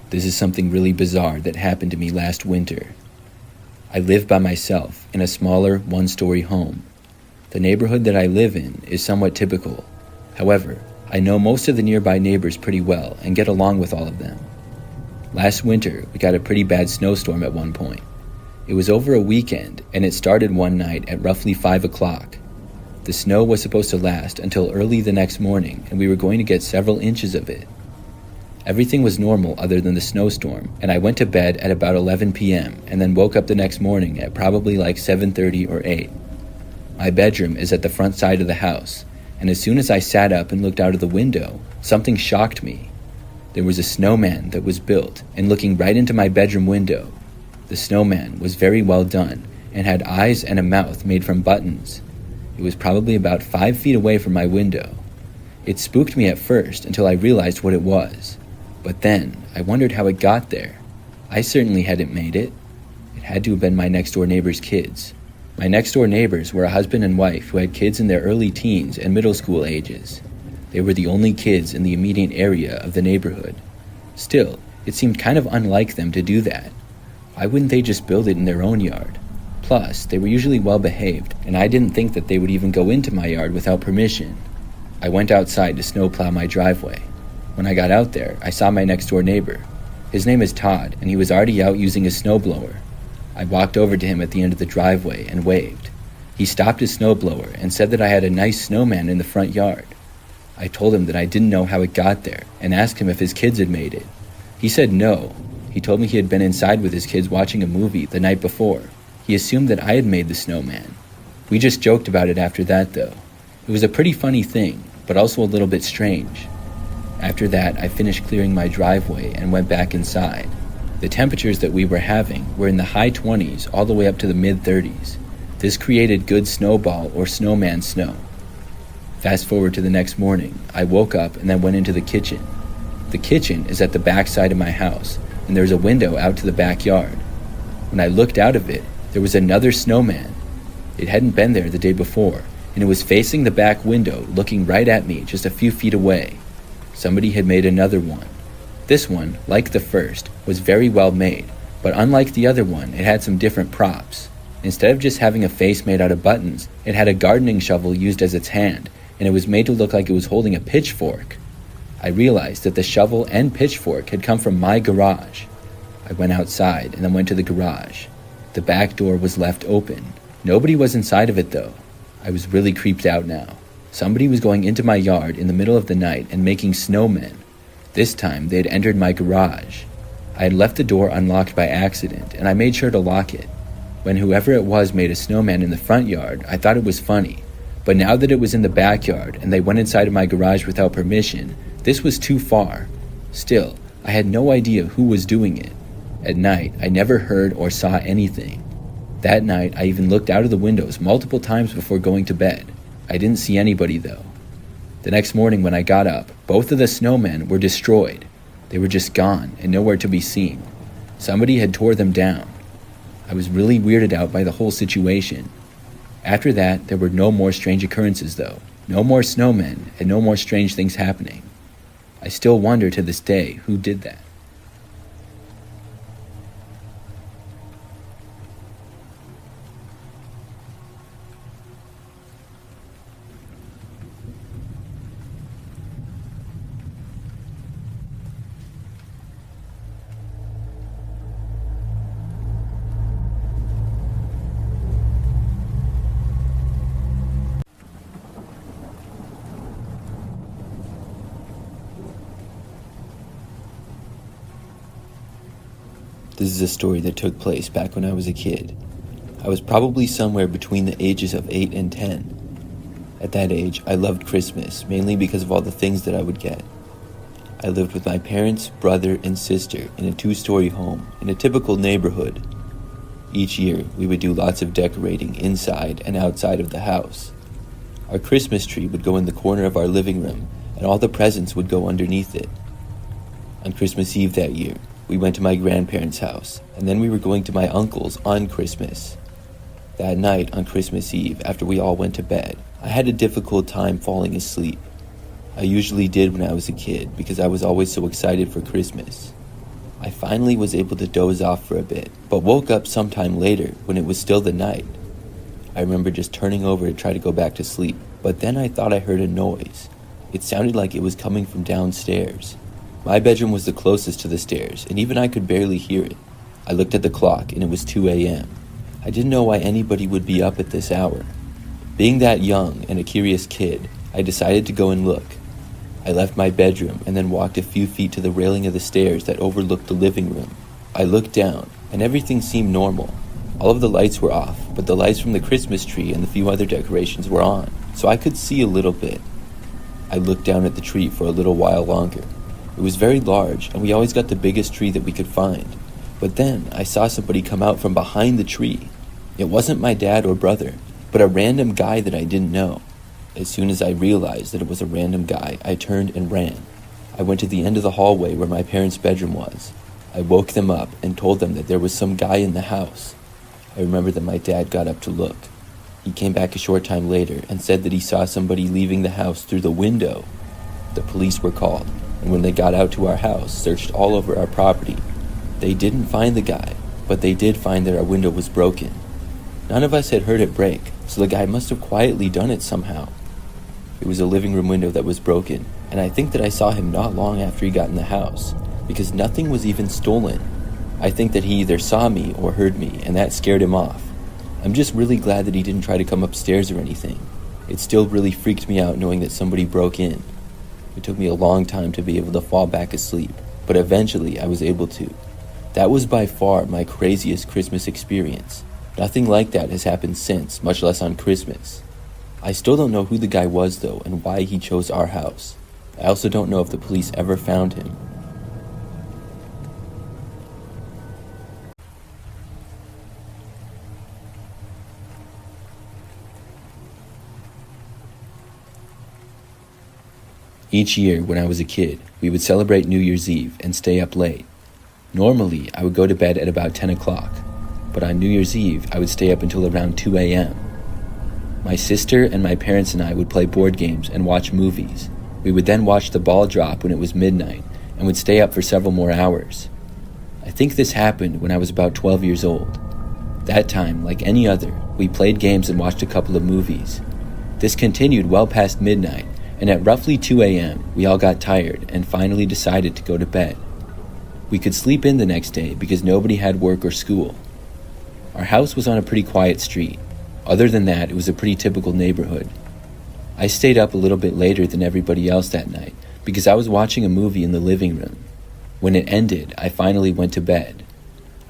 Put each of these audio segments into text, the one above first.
This is something really bizarre that happened to me last winter. I live by myself in a smaller, one-story home. The neighborhood that I live in is somewhat typical. However, I know most of the nearby neighbors pretty well and get along with all of them. Last winter, we got a pretty bad snowstorm at one point. It was over a weekend, and it started one night at roughly 5 o'clock. The snow was supposed to last until early the next morning, and we were going to get several inches of it. Everything was normal other than the snowstorm, and I went to bed at about 11 p.m. and then woke up the next morning at probably like 7:30 or 8. My bedroom is at the front side of the house, and as soon as I sat up and looked out of the window, something shocked me. There was a snowman that was built and looking right into my bedroom window. The snowman was very well done and had eyes and a mouth made from buttons. It was probably about 5 feet away from my window. It spooked me at first until I realized what it was. But then, I wondered how it got there. I certainly hadn't made it. It had to have been my next-door neighbor's kids. My next-door neighbors were a husband and wife who had kids in their early teens and middle school ages. They were the only kids in the immediate area of the neighborhood. Still, it seemed kind of unlike them to do that. Why wouldn't they just build it in their own yard? Plus, they were usually well-behaved, and I didn't think that they would even go into my yard without permission. I went outside to snowplow my driveway. When I got out there, I saw my next-door neighbor. His name is Todd, and he was already out using his snowblower. I walked over to him at the end of the driveway and waved. He stopped his snowblower and said that I had a nice snowman in the front yard. I told him that I didn't know how it got there and asked him if his kids had made it. He said no. He told me he had been inside with his kids watching a movie the night before. He assumed that I had made the snowman. We just joked about it after that, though. It was a pretty funny thing, but also a little bit strange. After that, I finished clearing my driveway and went back inside. The temperatures that we were having were in the high 20s all the way up to the mid-30s. This created good snowball or snowman snow. Fast forward to the next morning, I woke up and then went into the kitchen. The kitchen is at the back side of my house, and there's a window out to the backyard. When I looked out of it, there was another snowman. It hadn't been there the day before, and it was facing the back window, looking right at me just a few feet away. Somebody had made another one. This one, like the first, was very well made, but unlike the other one, it had some different props. Instead of just having a face made out of buttons, it had a gardening shovel used as its hand, and it was made to look like it was holding a pitchfork. I realized that the shovel and pitchfork had come from my garage. I went outside and then went to the garage. The back door was left open. Nobody was inside of it though. I was really creeped out now. Somebody was going into my yard in the middle of the night and making snowmen. This time they had entered my garage. I had left the door unlocked by accident, and I made sure to lock it. When whoever it was made a snowman in the front yard, I thought it was funny. But now that it was in the backyard and they went inside of my garage without permission, this was too far. Still, I had no idea who was doing it. At night, I never heard or saw anything. That night, I even looked out of the windows multiple times before going to bed. I didn't see anybody though. The next morning when I got up, both of the snowmen were destroyed. They were just gone and nowhere to be seen. Somebody had tore them down. I was really weirded out by the whole situation. After that, there were no more strange occurrences though. No more snowmen and no more strange things happening. I still wonder to this day who did that. This is a story that took place back when I was a kid. I was probably somewhere between the ages of 8 and 10. At that age, I loved Christmas, mainly because of all the things that I would get. I lived with my parents, brother, and sister in a 2-story home in a typical neighborhood. Each year, we would do lots of decorating inside and outside of the house. Our Christmas tree would go in the corner of our living room, and all the presents would go underneath it. On Christmas Eve that year, we went to my grandparents' house, and then we were going to my uncle's on Christmas. That night on Christmas Eve, after we all went to bed, I had a difficult time falling asleep. I usually did when I was a kid because I was always so excited for Christmas. I finally was able to doze off for a bit, but woke up sometime later when it was still the night. I remember just turning over to try to go back to sleep, but then I thought I heard a noise. It sounded like it was coming from downstairs. My bedroom was the closest to the stairs, and even I could barely hear it. I looked at the clock, and it was 2 a.m. I didn't know why anybody would be up at this hour. Being that young and a curious kid, I decided to go and look. I left my bedroom and then walked a few feet to the railing of the stairs that overlooked the living room. I looked down, and everything seemed normal. All of the lights were off, but the lights from the Christmas tree and the few other decorations were on, so I could see a little bit. I looked down at the tree for a little while longer. It was very large, and we always got the biggest tree that we could find. But then I saw somebody come out from behind the tree. It wasn't my dad or brother, but a random guy that I didn't know. As soon as I realized that it was a random guy, I turned and ran. I went to the end of the hallway where my parents' bedroom was. I woke them up and told them that there was some guy in the house. I remember that my dad got up to look. He came back a short time later and said that he saw somebody leaving the house through the window. The police were called, and when they got out to our house, searched all over our property. They didn't find the guy, but they did find that our window was broken. None of us had heard it break, so the guy must have quietly done it somehow. It was a living room window that was broken, and I think that I saw him not long after he got in the house, because nothing was even stolen. I think that he either saw me or heard me, and that scared him off. I'm just really glad that he didn't try to come upstairs or anything. It still really freaked me out knowing that somebody broke in. It took me a long time to be able to fall back asleep, but eventually I was able to. That was by far my craziest Christmas experience. Nothing like that has happened since, much less on Christmas. I still don't know who the guy was though and why he chose our house. I also don't know if the police ever found him. Each year when I was a kid, we would celebrate New Year's Eve and stay up late. Normally, I would go to bed at about 10 o'clock, but on New Year's Eve, I would stay up until around 2 a.m. My sister and my parents and I would play board games and watch movies. We would then watch the ball drop when it was midnight and would stay up for several more hours. I think this happened when I was about 12 years old. That time, like any other, we played games and watched a couple of movies. This continued well past midnight, and at roughly 2 a.m., we all got tired and finally decided to go to bed. We could sleep in the next day because nobody had work or school. Our house was on a pretty quiet street. Other than that, it was a pretty typical neighborhood. I stayed up a little bit later than everybody else that night because I was watching a movie in the living room. When it ended, I finally went to bed.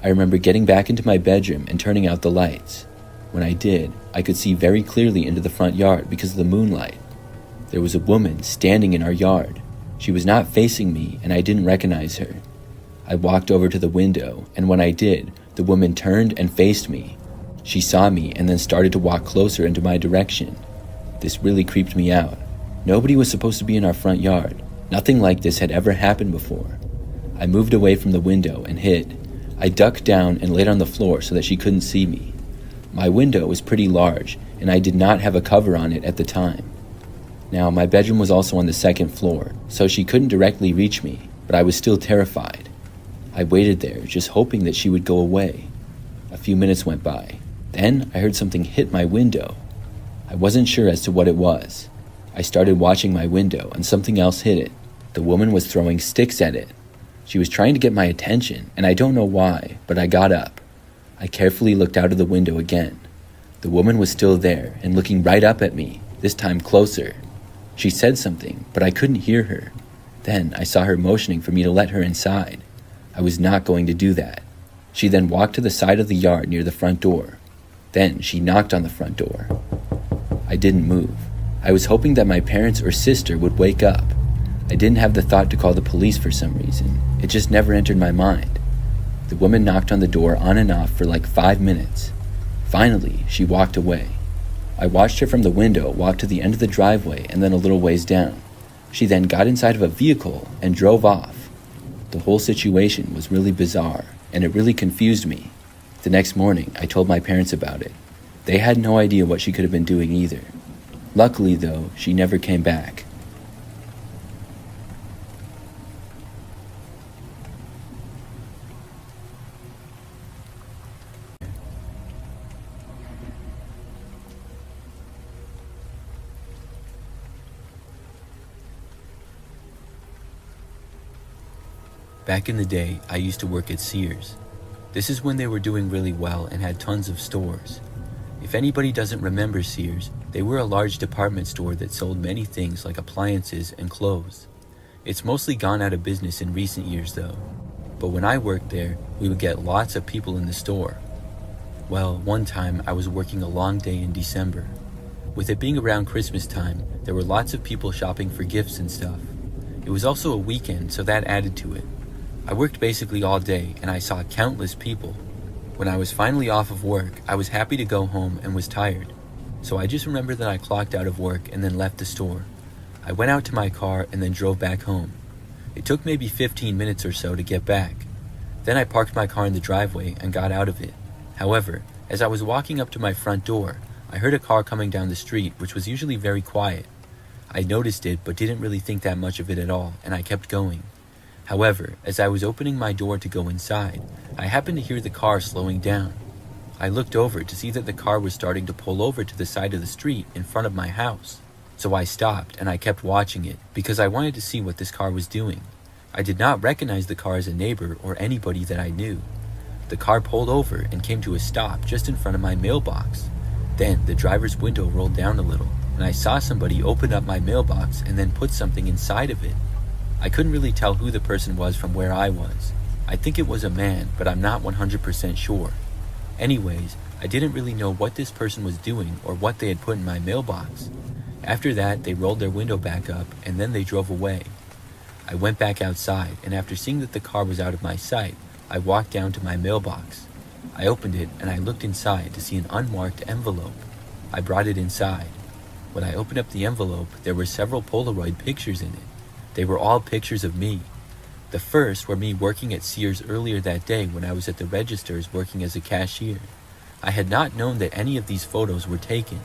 I remember getting back into my bedroom and turning out the lights. When I did, I could see very clearly into the front yard because of the moonlight. There was a woman standing in our yard. She was not facing me, and I didn't recognize her. I walked over to the window, and when I did, the woman turned and faced me. She saw me and then started to walk closer into my direction. This really creeped me out. Nobody was supposed to be in our front yard. Nothing like this had ever happened before. I moved away from the window and hid. I ducked down and laid on the floor so that she couldn't see me. My window was pretty large, and I did not have a cover on it at the time. Now, my bedroom was also on the second floor, so she couldn't directly reach me, but I was still terrified. I waited there, just hoping that she would go away. A few minutes went by. Then I heard something hit my window. I wasn't sure as to what it was. I started watching my window, and something else hit it. The woman was throwing sticks at it. She was trying to get my attention, and I don't know why, but I got up. I carefully looked out of the window again. The woman was still there and looking right up at me, this time closer. She said something, but I couldn't hear her. Then I saw her motioning for me to let her inside. I was not going to do that. She then walked to the side of the yard near the front door. Then she knocked on the front door. I didn't move. I was hoping that my parents or sister would wake up. I didn't have the thought to call the police for some reason. It just never entered my mind. The woman knocked on the door on and off for like 5 minutes. Finally, she walked away. I watched her from the window walk to the end of the driveway and then a little ways down. She then got inside of a vehicle and drove off. The whole situation was really bizarre, and it really confused me. The next morning, I told my parents about it. They had no idea what she could have been doing either. Luckily, though, she never came back. Back in the day, I used to work at Sears. This is when they were doing really well and had tons of stores. If anybody doesn't remember Sears, they were a large department store that sold many things like appliances and clothes. It's mostly gone out of business in recent years though. But when I worked there, we would get lots of people in the store. Well, one time I was working a long day in December. With it being around Christmas time, there were lots of people shopping for gifts and stuff. It was also a weekend, so that added to it. I worked basically all day and I saw countless people. When I was finally off of work, I was happy to go home and was tired. So I just remember that I clocked out of work and then left the store. I went out to my car and then drove back home. It took maybe 15 minutes or so to get back. Then I parked my car in the driveway and got out of it. However, as I was walking up to my front door, I heard a car coming down the street, which was usually very quiet. I noticed it but didn't really think that much of it at all, and I kept going. However, as I was opening my door to go inside, I happened to hear the car slowing down. I looked over to see that the car was starting to pull over to the side of the street in front of my house. So I stopped and I kept watching it because I wanted to see what this car was doing. I did not recognize the car as a neighbor or anybody that I knew. The car pulled over and came to a stop just in front of my mailbox. Then the driver's window rolled down a little and I saw somebody open up my mailbox and then put something inside of it. I couldn't really tell who the person was from where I was. I think it was a man, but I'm not 100% sure. Anyways, I didn't really know what this person was doing or what they had put in my mailbox. After that, they rolled their window back up and then they drove away. I went back outside and after seeing that the car was out of my sight, I walked down to my mailbox. I opened it and I looked inside to see an unmarked envelope. I brought it inside. When I opened up the envelope, there were several Polaroid pictures in it. They were all pictures of me. The first were me working at Sears earlier that day when I was at the registers working as a cashier. I had not known that any of these photos were taken.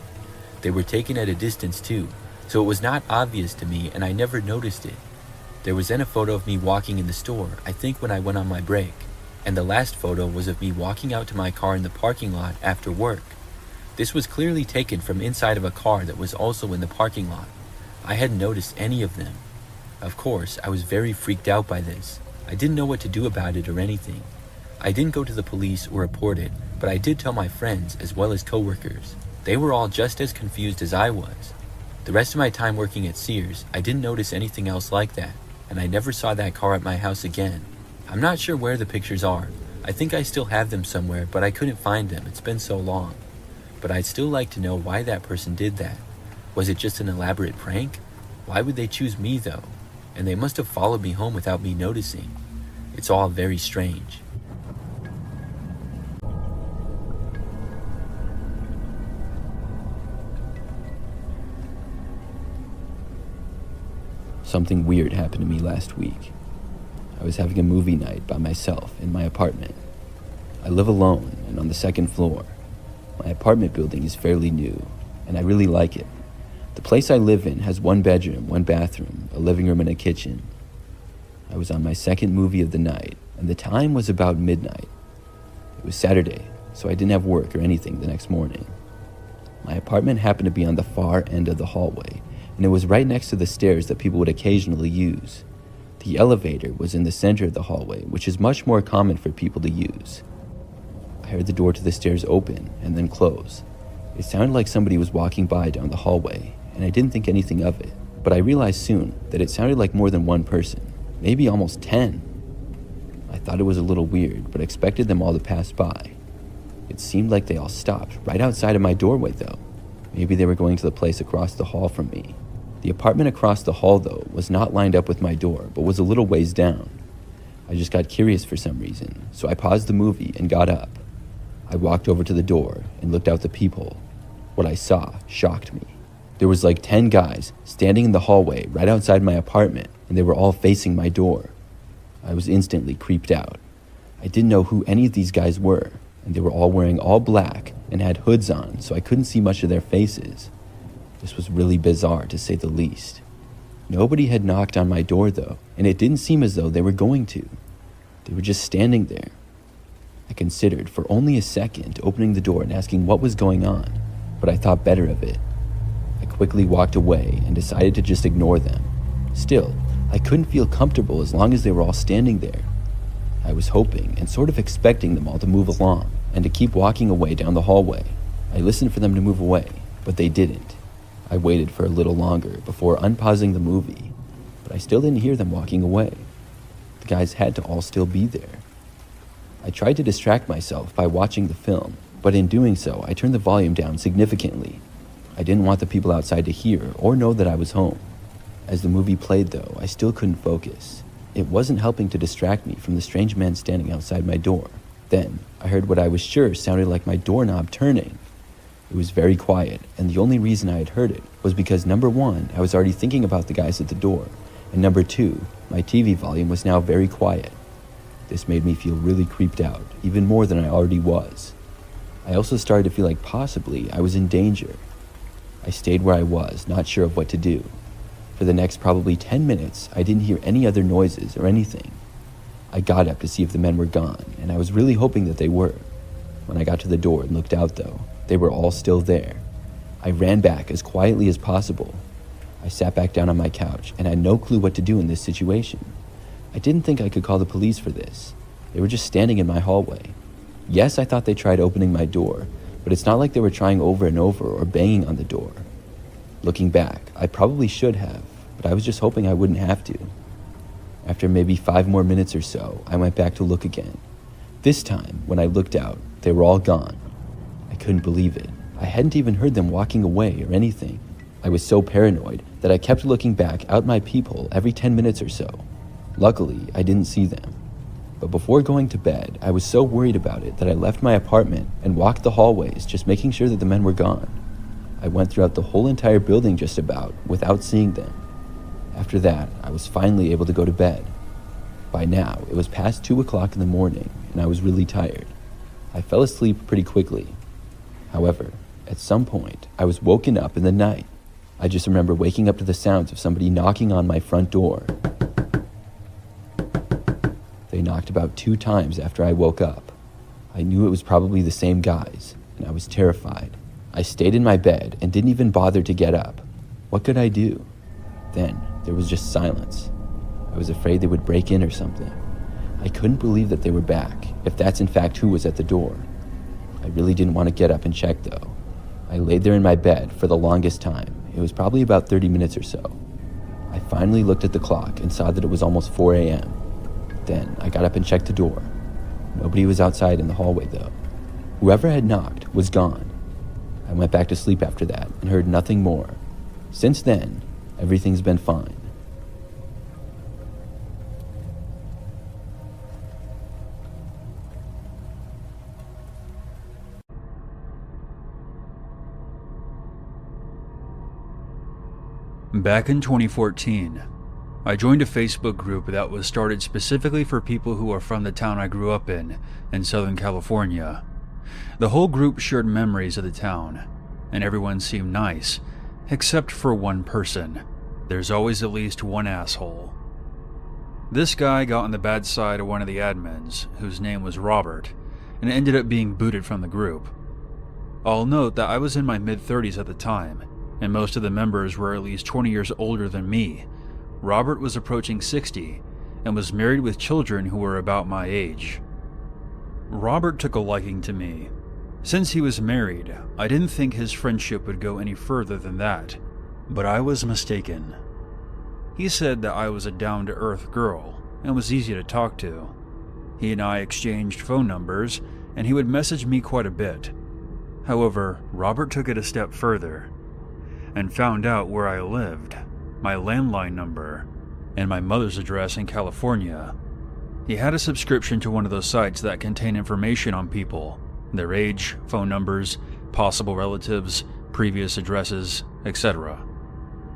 They were taken at a distance too, so it was not obvious to me and I never noticed it. There was then a photo of me walking in the store, I think when I went on my break. And the last photo was of me walking out to my car in the parking lot after work. This was clearly taken from inside of a car that was also in the parking lot. I hadn't noticed any of them. Of course, I was very freaked out by this. I didn't know what to do about it or anything. I didn't go to the police or report it, but I did tell my friends as well as coworkers. They were all just as confused as I was. The rest of my time working at Sears, I didn't notice anything else like that, and I never saw that car at my house again. I'm not sure where the pictures are. I think I still have them somewhere, but I couldn't find them. It's been so long. But I'd still like to know why that person did that. Was it just an elaborate prank? Why would they choose me though? And they must have followed me home without me noticing. It's all very strange. Something weird happened to me last week. I was having a movie night by myself in my apartment. I live alone and on the second floor. My apartment building is fairly new, and I really like it. The place I live in has 1 bedroom, 1 bathroom, a living room and a kitchen. I was on my second movie of the night, and the time was about midnight. It was Saturday, so I didn't have work or anything the next morning. My apartment happened to be on the far end of the hallway, and it was right next to the stairs that people would occasionally use. The elevator was in the center of the hallway, which is much more common for people to use. I heard the door to the stairs open and then close. It sounded like somebody was walking by down the hallway, and I didn't think anything of it, but I realized soon that it sounded like more than one person, maybe almost 10. I thought it was a little weird, but expected them all to pass by. It seemed like they all stopped right outside of my doorway though. Maybe they were going to the place across the hall from me. The apartment across the hall, though, was not lined up with my door, but was a little ways down. I just got curious for some reason, so I paused the movie and got up. I walked over to the door and looked out the peephole. What I saw shocked me. There was like 10 guys standing in the hallway right outside my apartment, and they were all facing my door. I was instantly creeped out. I didn't know who any of these guys were, and they were all wearing all black and had hoods on, so I couldn't see much of their faces. This was really bizarre, to say the least. Nobody had knocked on my door, though, and it didn't seem as though they were going to. They were just standing there. I considered for only a second opening the door and asking what was going on, but I thought better of it. I quickly walked away and decided to just ignore them. Still, I couldn't feel comfortable as long as they were all standing there. I was hoping and sort of expecting them all to move along and to keep walking away down the hallway. I listened for them to move away, but they didn't. I waited for a little longer before unpausing the movie, but I still didn't hear them walking away. The guys had to all still be there. I tried to distract myself by watching the film, but in doing so, I turned the volume down significantly. I didn't want the people outside to hear or know that I was home. As the movie played, though, I still couldn't focus. It wasn't helping to distract me from the strange man standing outside my door. Then, I heard what I was sure sounded like my doorknob turning. It was very quiet, and the only reason I had heard it was because number one, I was already thinking about the guys at the door, and number two, my TV volume was now very quiet. This made me feel really creeped out, even more than I already was. I also started to feel like possibly I was in danger. I stayed where I was, not sure of what to do. For the next probably 10 minutes, I didn't hear any other noises or anything. I got up to see if the men were gone, and I was really hoping that they were. When I got to the door and looked out, though, they were all still there. I ran back as quietly as possible. I sat back down on my couch and had no clue what to do in this situation. I didn't think I could call the police for this. They were just standing in my hallway. Yes, I thought they tried opening my door, but it's not like they were trying over and over or banging on the door. Looking back, I probably should have, but I was just hoping I wouldn't have to. After maybe 5 more minutes or so, I went back to look again. This time, when I looked out, they were all gone. I couldn't believe it. I hadn't even heard them walking away or anything. I was so paranoid that I kept looking back out my peephole every 10 minutes or so. Luckily, I didn't see them. But before going to bed, I was so worried about it that I left my apartment and walked the hallways, just making sure that the men were gone. I went throughout the whole entire building just about without seeing them. After that, I was finally able to go to bed. By now, it was past 2 o'clock in the morning, and I was really tired. I fell asleep pretty quickly. However, at some point, I was woken up in the night. I just remember waking up to the sounds of somebody knocking on my front door. They knocked about 2 times after I woke up. I knew it was probably the same guys, and I was terrified. I stayed in my bed and didn't even bother to get up. What could I do? Then, there was just silence. I was afraid they would break in or something. I couldn't believe that they were back, if that's in fact who was at the door. I really didn't want to get up and check, though. I laid there in my bed for the longest time. It was probably about 30 minutes or so. I finally looked at the clock and saw that it was almost 4 a.m. Then I got up and checked the door. Nobody was outside in the hallway, though. Whoever had knocked was gone. I went back to sleep after that and heard nothing more. Since then, everything's been fine. Back in 2014, I joined a Facebook group that was started specifically for people who are from the town I grew up in Southern California. The whole group shared memories of the town, and everyone seemed nice, except for one person. There's always at least one asshole. This guy got on the bad side of one of the admins, whose name was Robert, and ended up being booted from the group. I'll note that I was in my mid-30s at the time, and most of the members were at least 20 years older than me. Robert was approaching 60 and was married with children who were about my age. Robert took a liking to me. Since he was married, I didn't think his friendship would go any further than that, but I was mistaken. He said that I was a down-to-earth girl and was easy to talk to. He and I exchanged phone numbers, and he would message me quite a bit. However, Robert took it a step further and found out where I lived, my landline number, and my mother's address in California. He had a subscription to one of those sites that contain information on people, their age, phone numbers, possible relatives, previous addresses, etc.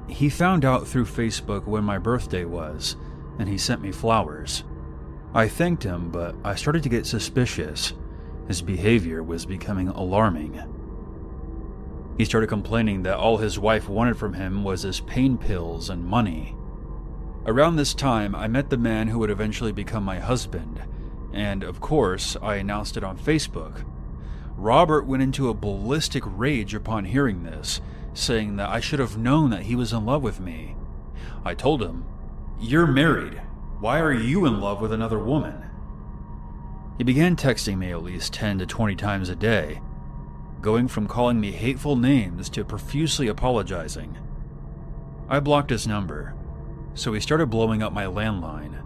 He found out through Facebook when my birthday was, and he sent me flowers. I thanked him, but I started to get suspicious. His behavior was becoming alarming. He started complaining that all his wife wanted from him was his pain pills and money. Around this time, I met the man who would eventually become my husband, and of course, I announced it on Facebook. Robert went into a ballistic rage upon hearing this, saying that I should have known that he was in love with me. I told him, "You're married. Why are you in love with another woman?" He began texting me at least 10 to 20 times a day, going from calling me hateful names to profusely apologizing. I blocked his number, so he started blowing up my landline.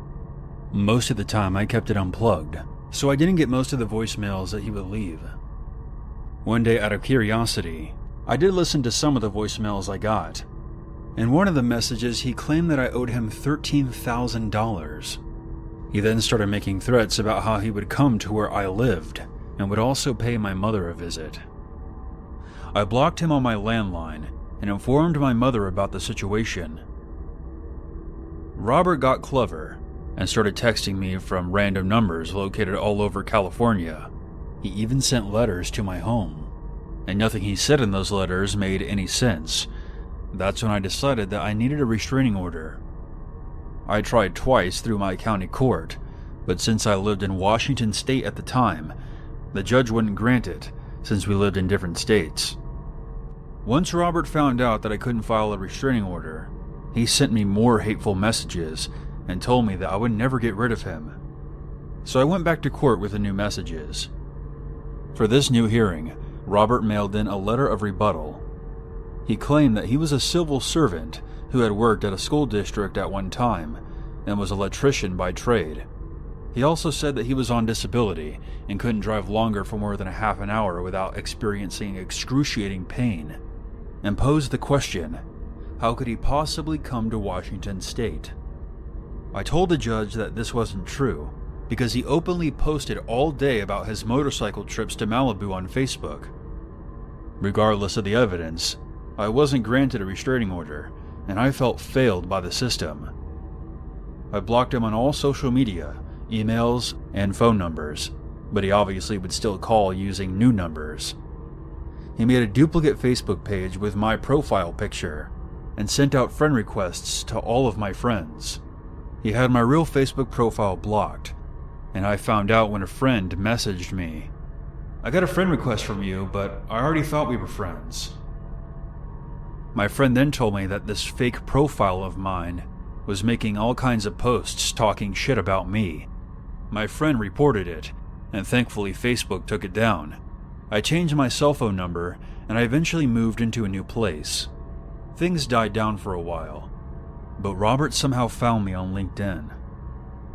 Most of the time I kept it unplugged, so I didn't get most of the voicemails that he would leave. One day, out of curiosity, I did listen to some of the voicemails I got. In one of the messages, he claimed that I owed him $13,000. He then started making threats about how he would come to where I lived and would also pay my mother a visit. I blocked him on my landline and informed my mother about the situation. Robert got clever and started texting me from random numbers located all over California. He even sent letters to my home, and nothing he said in those letters made any sense. That's when I decided that I needed a restraining order. I tried twice through my county court, but since I lived in Washington state at the time, the judge wouldn't grant it since we lived in different states. Once Robert found out that I couldn't file a restraining order, he sent me more hateful messages and told me that I would never get rid of him. So I went back to court with the new messages. For this new hearing, Robert mailed in a letter of rebuttal. He claimed that he was a civil servant who had worked at a school district at one time and was an electrician by trade. He also said that he was on disability and couldn't drive longer for more than a half an hour without experiencing excruciating pain, and posed the question, how could he possibly come to Washington state? I told the judge that this wasn't true because he openly posted all day about his motorcycle trips to Malibu on Facebook. Regardless of the evidence, I wasn't granted a restraining order, and I felt failed by the system. I blocked him on all social media, emails, and phone numbers, but he obviously would still call using new numbers. He made a duplicate Facebook page with my profile picture and sent out friend requests to all of my friends. He had my real Facebook profile blocked, and I found out when a friend messaged me, "I got a friend request from you, but I already thought we were friends." My friend then told me that this fake profile of mine was making all kinds of posts talking shit about me. My friend reported it, and thankfully Facebook took it down. I changed my cell phone number, and I eventually moved into a new place. Things died down for a while, but Robert somehow found me on LinkedIn.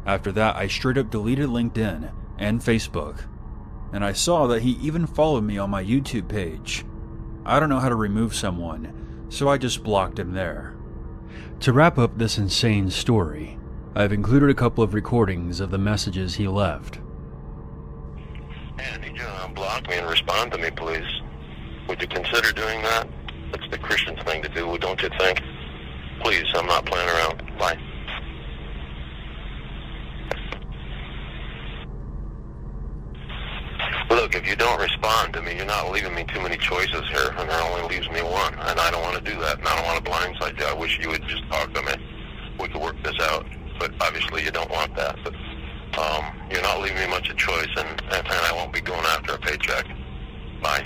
After that, I straight up deleted LinkedIn and Facebook, and I saw that he even followed me on my YouTube page. I don't know how to remove someone, so I just blocked him there. To wrap up this insane story, I've included a couple of recordings of the messages he left. Hey, I need you to unblock me and respond to me, please. Would you consider doing that? That's the Christian thing to do, don't you think? Please, I'm not playing around. Bye. Look, if you don't respond to me, you're not leaving me too many choices here, and there only leaves me one, and I don't want to do that, and I don't want to blindside you. I wish you would just talk to me. We could work this out, but obviously you don't want that. But you're not leaving me much of a choice, and I won't be going after a paycheck. Bye.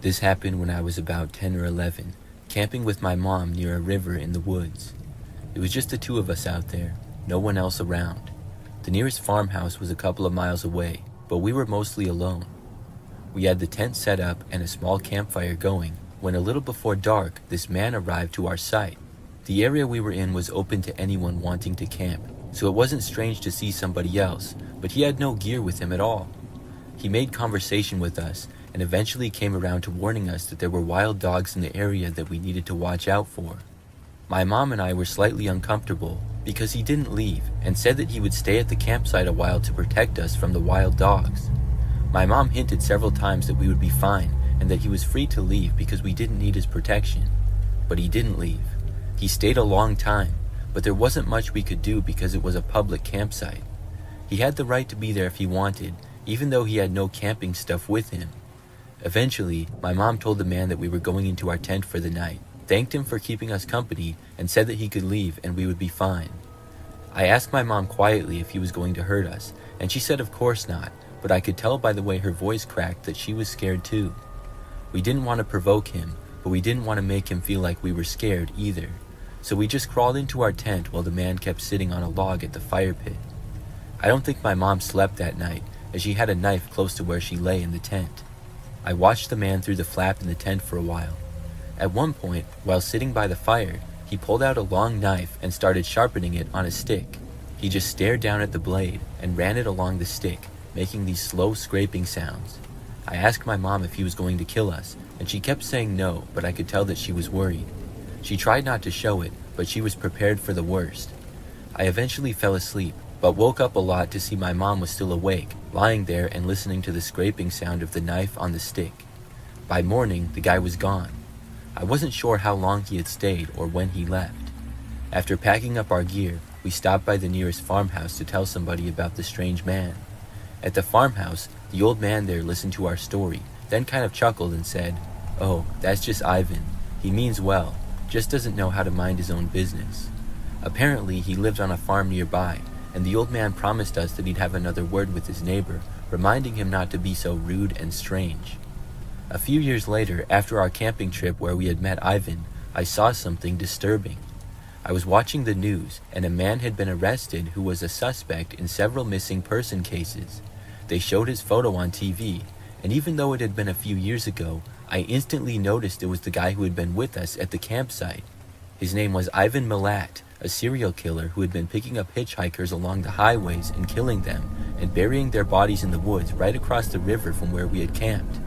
This happened when I was about 10 or 11, camping with my mom near a river in the woods. It was just the two of us out there, no one else around. The nearest farmhouse was a couple of miles away, but we were mostly alone. We had the tent set up and a small campfire going when a little before dark, this man arrived to our site. The area we were in was open to anyone wanting to camp, so it wasn't strange to see somebody else, but he had no gear with him at all. He made conversation with us and eventually came around to warning us that there were wild dogs in the area that we needed to watch out for. My mom and I were slightly uncomfortable because he didn't leave and said that he would stay at the campsite a while to protect us from the wild dogs. My mom hinted several times that we would be fine and that he was free to leave because we didn't need his protection. But he didn't leave. He stayed a long time, but there wasn't much we could do because it was a public campsite. He had the right to be there if he wanted, even though he had no camping stuff with him. Eventually, my mom told the man that we were going into our tent for the night, thanked him for keeping us company, and said that he could leave and we would be fine. I asked my mom quietly if he was going to hurt us, and she said of course not, but I could tell by the way her voice cracked that she was scared too. We didn't want to provoke him, but we didn't want to make him feel like we were scared either. So we just crawled into our tent while the man kept sitting on a log at the fire pit. I don't think my mom slept that night, as she had a knife close to where she lay in the tent. I watched the man through the flap in the tent for a while. At one point, while sitting by the fire, he pulled out a long knife and started sharpening it on a stick. He just stared down at the blade and ran it along the stick, making these slow scraping sounds. I asked my mom if he was going to kill us, and she kept saying no, but I could tell that she was worried. She tried not to show it, but she was prepared for the worst. I eventually fell asleep, but woke up a lot to see my mom was still awake, lying there and listening to the scraping sound of the knife on the stick. By morning, the guy was gone. I wasn't sure how long he had stayed or when he left. After packing up our gear, we stopped by the nearest farmhouse to tell somebody about the strange man. At the farmhouse, the old man there listened to our story, then kind of chuckled and said, "Oh, that's just Ivan. He means well, just doesn't know how to mind his own business." Apparently, he lived on a farm nearby, and the old man promised us that he'd have another word with his neighbor, reminding him not to be so rude and strange. A few years later, after our camping trip where we had met Ivan, I saw something disturbing. I was watching the news, and a man had been arrested who was a suspect in several missing person cases. They showed his photo on TV, and even though it had been a few years ago, I instantly noticed it was the guy who had been with us at the campsite. His name was Ivan Milat, a serial killer who had been picking up hitchhikers along the highways and killing them, and burying their bodies in the woods right across the river from where we had camped.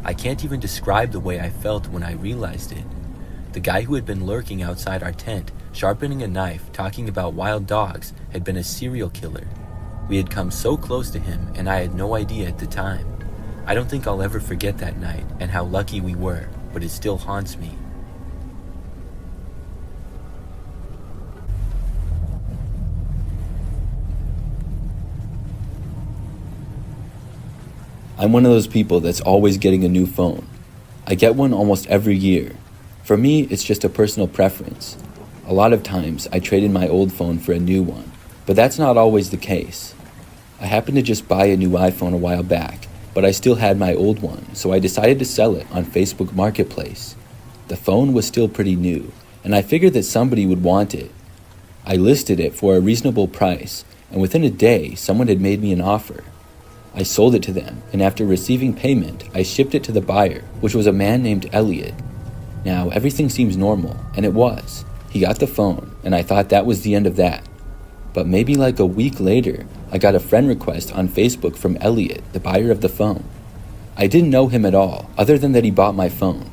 I can't even describe the way I felt when I realized it. The guy who had been lurking outside our tent, sharpening a knife, talking about wild dogs, had been a serial killer. We had come so close to him, and I had no idea at the time. I don't think I'll ever forget that night and how lucky we were, but it still haunts me. I'm one of those people that's always getting a new phone. I get one almost every year. For me, it's just a personal preference. A lot of times, I trade in my old phone for a new one, but that's not always the case. I happened to just buy a new iPhone a while back, but I still had my old one, so I decided to sell it on Facebook Marketplace. The phone was still pretty new, and I figured that somebody would want it. I listed it for a reasonable price, and within a day, someone had made me an offer. I sold it to them, and after receiving payment, I shipped it to the buyer, which was a man named Elliot. Now, everything seems normal, and it was. He got the phone, and I thought that was the end of that. But maybe like a week later, I got a friend request on Facebook from Elliot, the buyer of the phone. I didn't know him at all, other than that he bought my phone.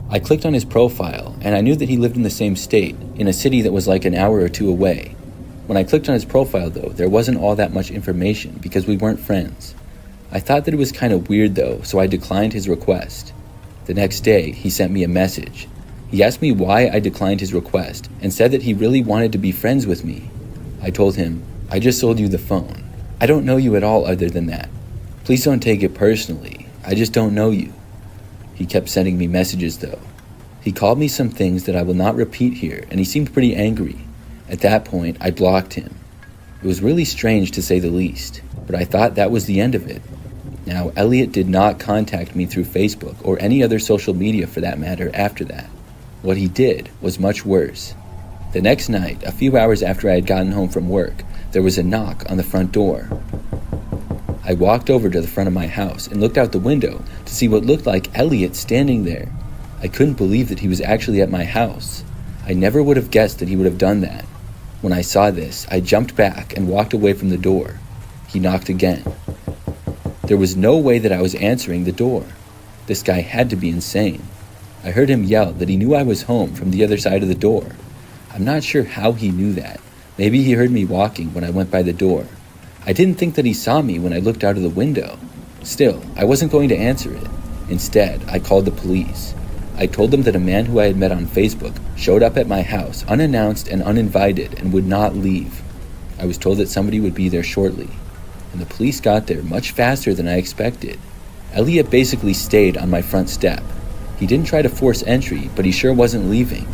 I clicked on his profile, and I knew that he lived in the same state, in a city that was like an hour or two away. When I clicked on his profile though, there wasn't all that much information because we weren't friends. I thought that it was kind of weird though, so I declined his request. The next day, he sent me a message. He asked me why I declined his request and said that he really wanted to be friends with me. I told him, "I just sold you the phone. I don't know you at all other than that. Please don't take it personally. I just don't know you." He kept sending me messages though. He called me some things that I will not repeat here, and he seemed pretty angry. At that point, I blocked him. It was really strange to say the least, but I thought that was the end of it. Now, Elliot did not contact me through Facebook or any other social media for that matter after that. What he did was much worse. The next night, a few hours after I had gotten home from work, there was a knock on the front door. I walked over to the front of my house and looked out the window to see what looked like Elliot standing there. I couldn't believe that he was actually at my house. I never would have guessed that he would have done that. When I saw this, I jumped back and walked away from the door. He knocked again. There was no way that I was answering the door. This guy had to be insane. I heard him yell that he knew I was home from the other side of the door. I'm not sure how he knew that. Maybe he heard me walking when I went by the door. I didn't think that he saw me when I looked out of the window. Still, I wasn't going to answer it. Instead, I called the police. I told them that a man who I had met on Facebook showed up at my house unannounced and uninvited and would not leave. I was told that somebody would be there shortly, and the police got there much faster than I expected. Elliot basically stayed on my front step. He didn't try to force entry, but he sure wasn't leaving.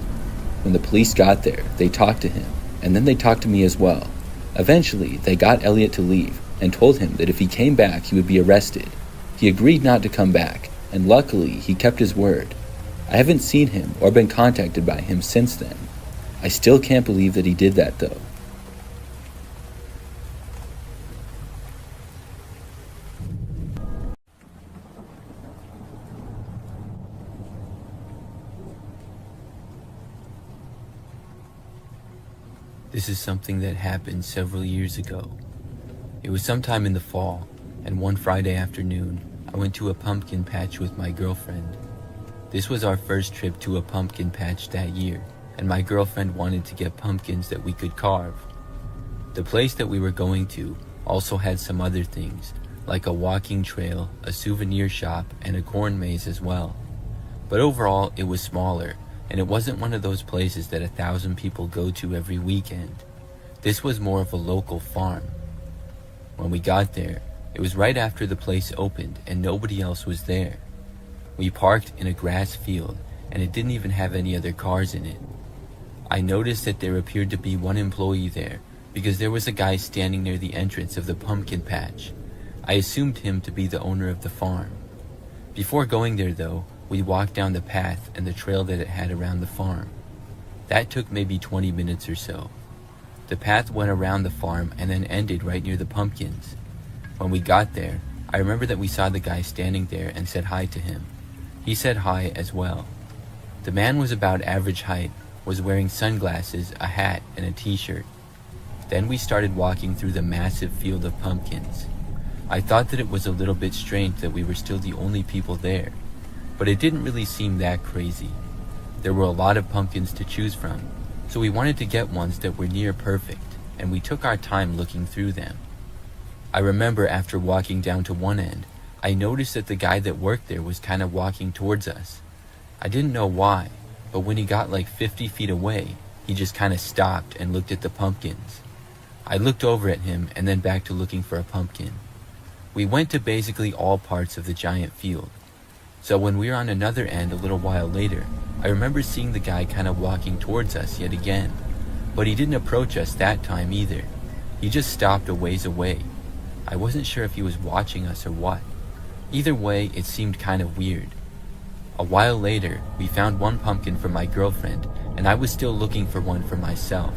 When the police got there, they talked to him, and then they talked to me as well. Eventually, they got Elliot to leave and told him that if he came back, he would be arrested. He agreed not to come back, and luckily, he kept his word. I haven't seen him or been contacted by him since then. I still can't believe that he did that, though. This is something that happened several years ago. It was sometime in the fall, and one Friday afternoon, I went to a pumpkin patch with my girlfriend. This was our first trip to a pumpkin patch that year, and my girlfriend wanted to get pumpkins that we could carve. The place that we were going to also had some other things, like a walking trail, a souvenir shop, and a corn maze as well. But overall, it was smaller, and it wasn't one of those places that 1,000 people go to every weekend. This was more of a local farm. When we got there, it was right after the place opened and nobody else was there. We parked in a grass field, and it didn't even have any other cars in it. I noticed that there appeared to be one employee there, because there was a guy standing near the entrance of the pumpkin patch. I assumed him to be the owner of the farm. Before going there though, we walked down the path and the trail that it had around the farm. That took maybe 20 minutes or so. The path went around the farm and then ended right near the pumpkins. When we got there, I remember that we saw the guy standing there and said hi to him. He said hi as well. The man was about average height, was wearing sunglasses, a hat, and a t-shirt. Then we started walking through the massive field of pumpkins. I thought that it was a little bit strange that we were still the only people there, but it didn't really seem that crazy. There were a lot of pumpkins to choose from, so we wanted to get ones that were near perfect, and we took our time looking through them. I remember after walking down to one end, I noticed that the guy that worked there was kind of walking towards us. I didn't know why, but when he got like 50 feet away, he just kind of stopped and looked at the pumpkins. I looked over at him and then back to looking for a pumpkin. We went to basically all parts of the giant field. So when we were on another end a little while later, I remember seeing the guy kind of walking towards us yet again, but he didn't approach us that time either. He just stopped a ways away. I wasn't sure if he was watching us or what. Either way, it seemed kind of weird. A while later, we found one pumpkin for my girlfriend, and I was still looking for one for myself.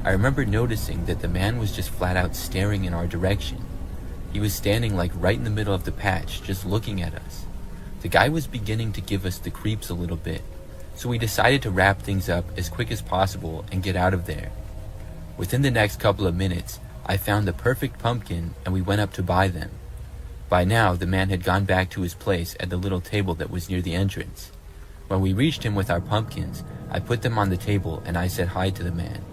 I remember noticing that the man was just flat out staring in our direction. He was standing like right in the middle of the patch, just looking at us. The guy was beginning to give us the creeps a little bit, so we decided to wrap things up as quick as possible and get out of there. Within the next couple of minutes, I found the perfect pumpkin and we went up to buy them. By now, the man had gone back to his place at the little table that was near the entrance. When we reached him with our pumpkins, I put them on the table and I said hi to the man.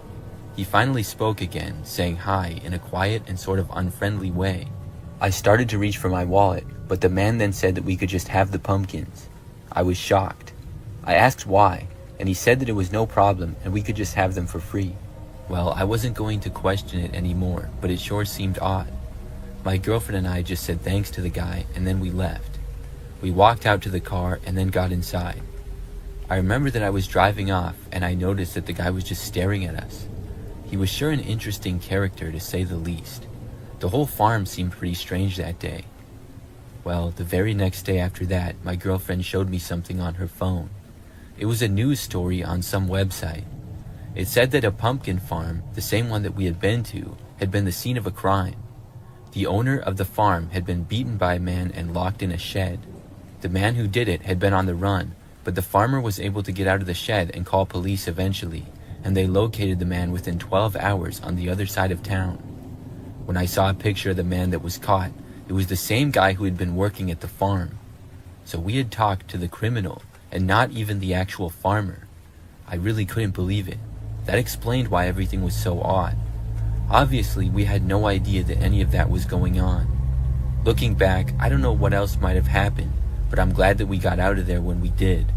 He finally spoke again, saying hi in a quiet and sort of unfriendly way. I started to reach for my wallet, but the man then said that we could just have the pumpkins. I was shocked. I asked why, and he said that it was no problem and we could just have them for free. Well, I wasn't going to question it anymore, but it sure seemed odd. My girlfriend and I just said thanks to the guy, and then we left. We walked out to the car and then got inside. I remember that I was driving off, and I noticed that the guy was just staring at us. He was sure an interesting character, to say the least. The whole farm seemed pretty strange that day. Well, the very next day after that, my girlfriend showed me something on her phone. It was a news story on some website. It said that a pumpkin farm, the same one that we had been to, had been the scene of a crime. The owner of the farm had been beaten by a man and locked in a shed. The man who did it had been on the run, but the farmer was able to get out of the shed and call police eventually, and they located the man within 12 hours on the other side of town. When I saw a picture of the man that was caught, it was the same guy who had been working at the farm. So we had talked to the criminal and not even the actual farmer. I really couldn't believe it. That explained why everything was so odd. Obviously, we had no idea that any of that was going on. Looking back, I don't know what else might have happened, but I'm glad that we got out of there when we did.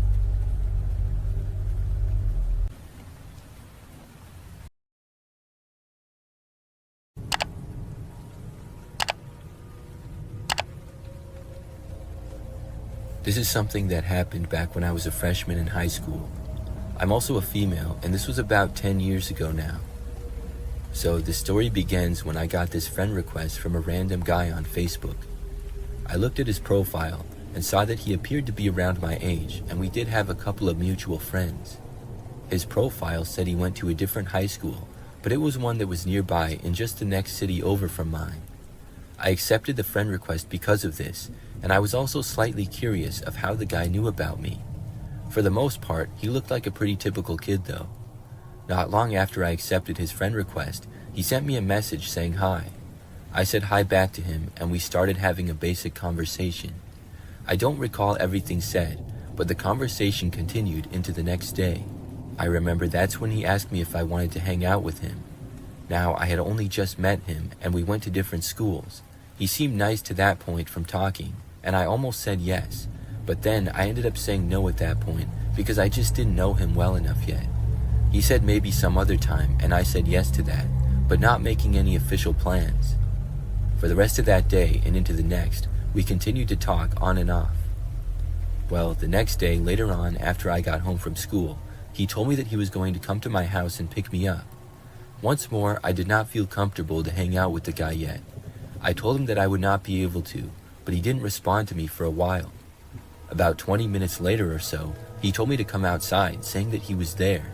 This is something that happened back when I was a freshman in high school. I'm also a female, and this was about 10 years ago now. So the story begins when I got this friend request from a random guy on Facebook. I looked at his profile and saw that he appeared to be around my age, and we did have a couple of mutual friends. His profile said he went to a different high school, but it was one that was nearby in just the next city over from mine. I accepted the friend request because of this, and I was also slightly curious of how the guy knew about me. For the most part, he looked like a pretty typical kid though. Not long after I accepted his friend request, he sent me a message saying hi. I said hi back to him, and we started having a basic conversation. I don't recall everything said, but the conversation continued into the next day. I remember that's when he asked me if I wanted to hang out with him. Now, I had only just met him, and we went to different schools. He seemed nice to that point from talking, and I almost said yes, but then I ended up saying no at that point because I just didn't know him well enough yet. He said maybe some other time, and I said yes to that, but not making any official plans. For the rest of that day and into the next, we continued to talk on and off. Well, the next day, later on, after I got home from school, he told me that he was going to come to my house and pick me up. Once more, I did not feel comfortable to hang out with the guy yet. I told him that I would not be able to, but he didn't respond to me for a while. About 20 minutes later or so, he told me to come outside, saying that he was there.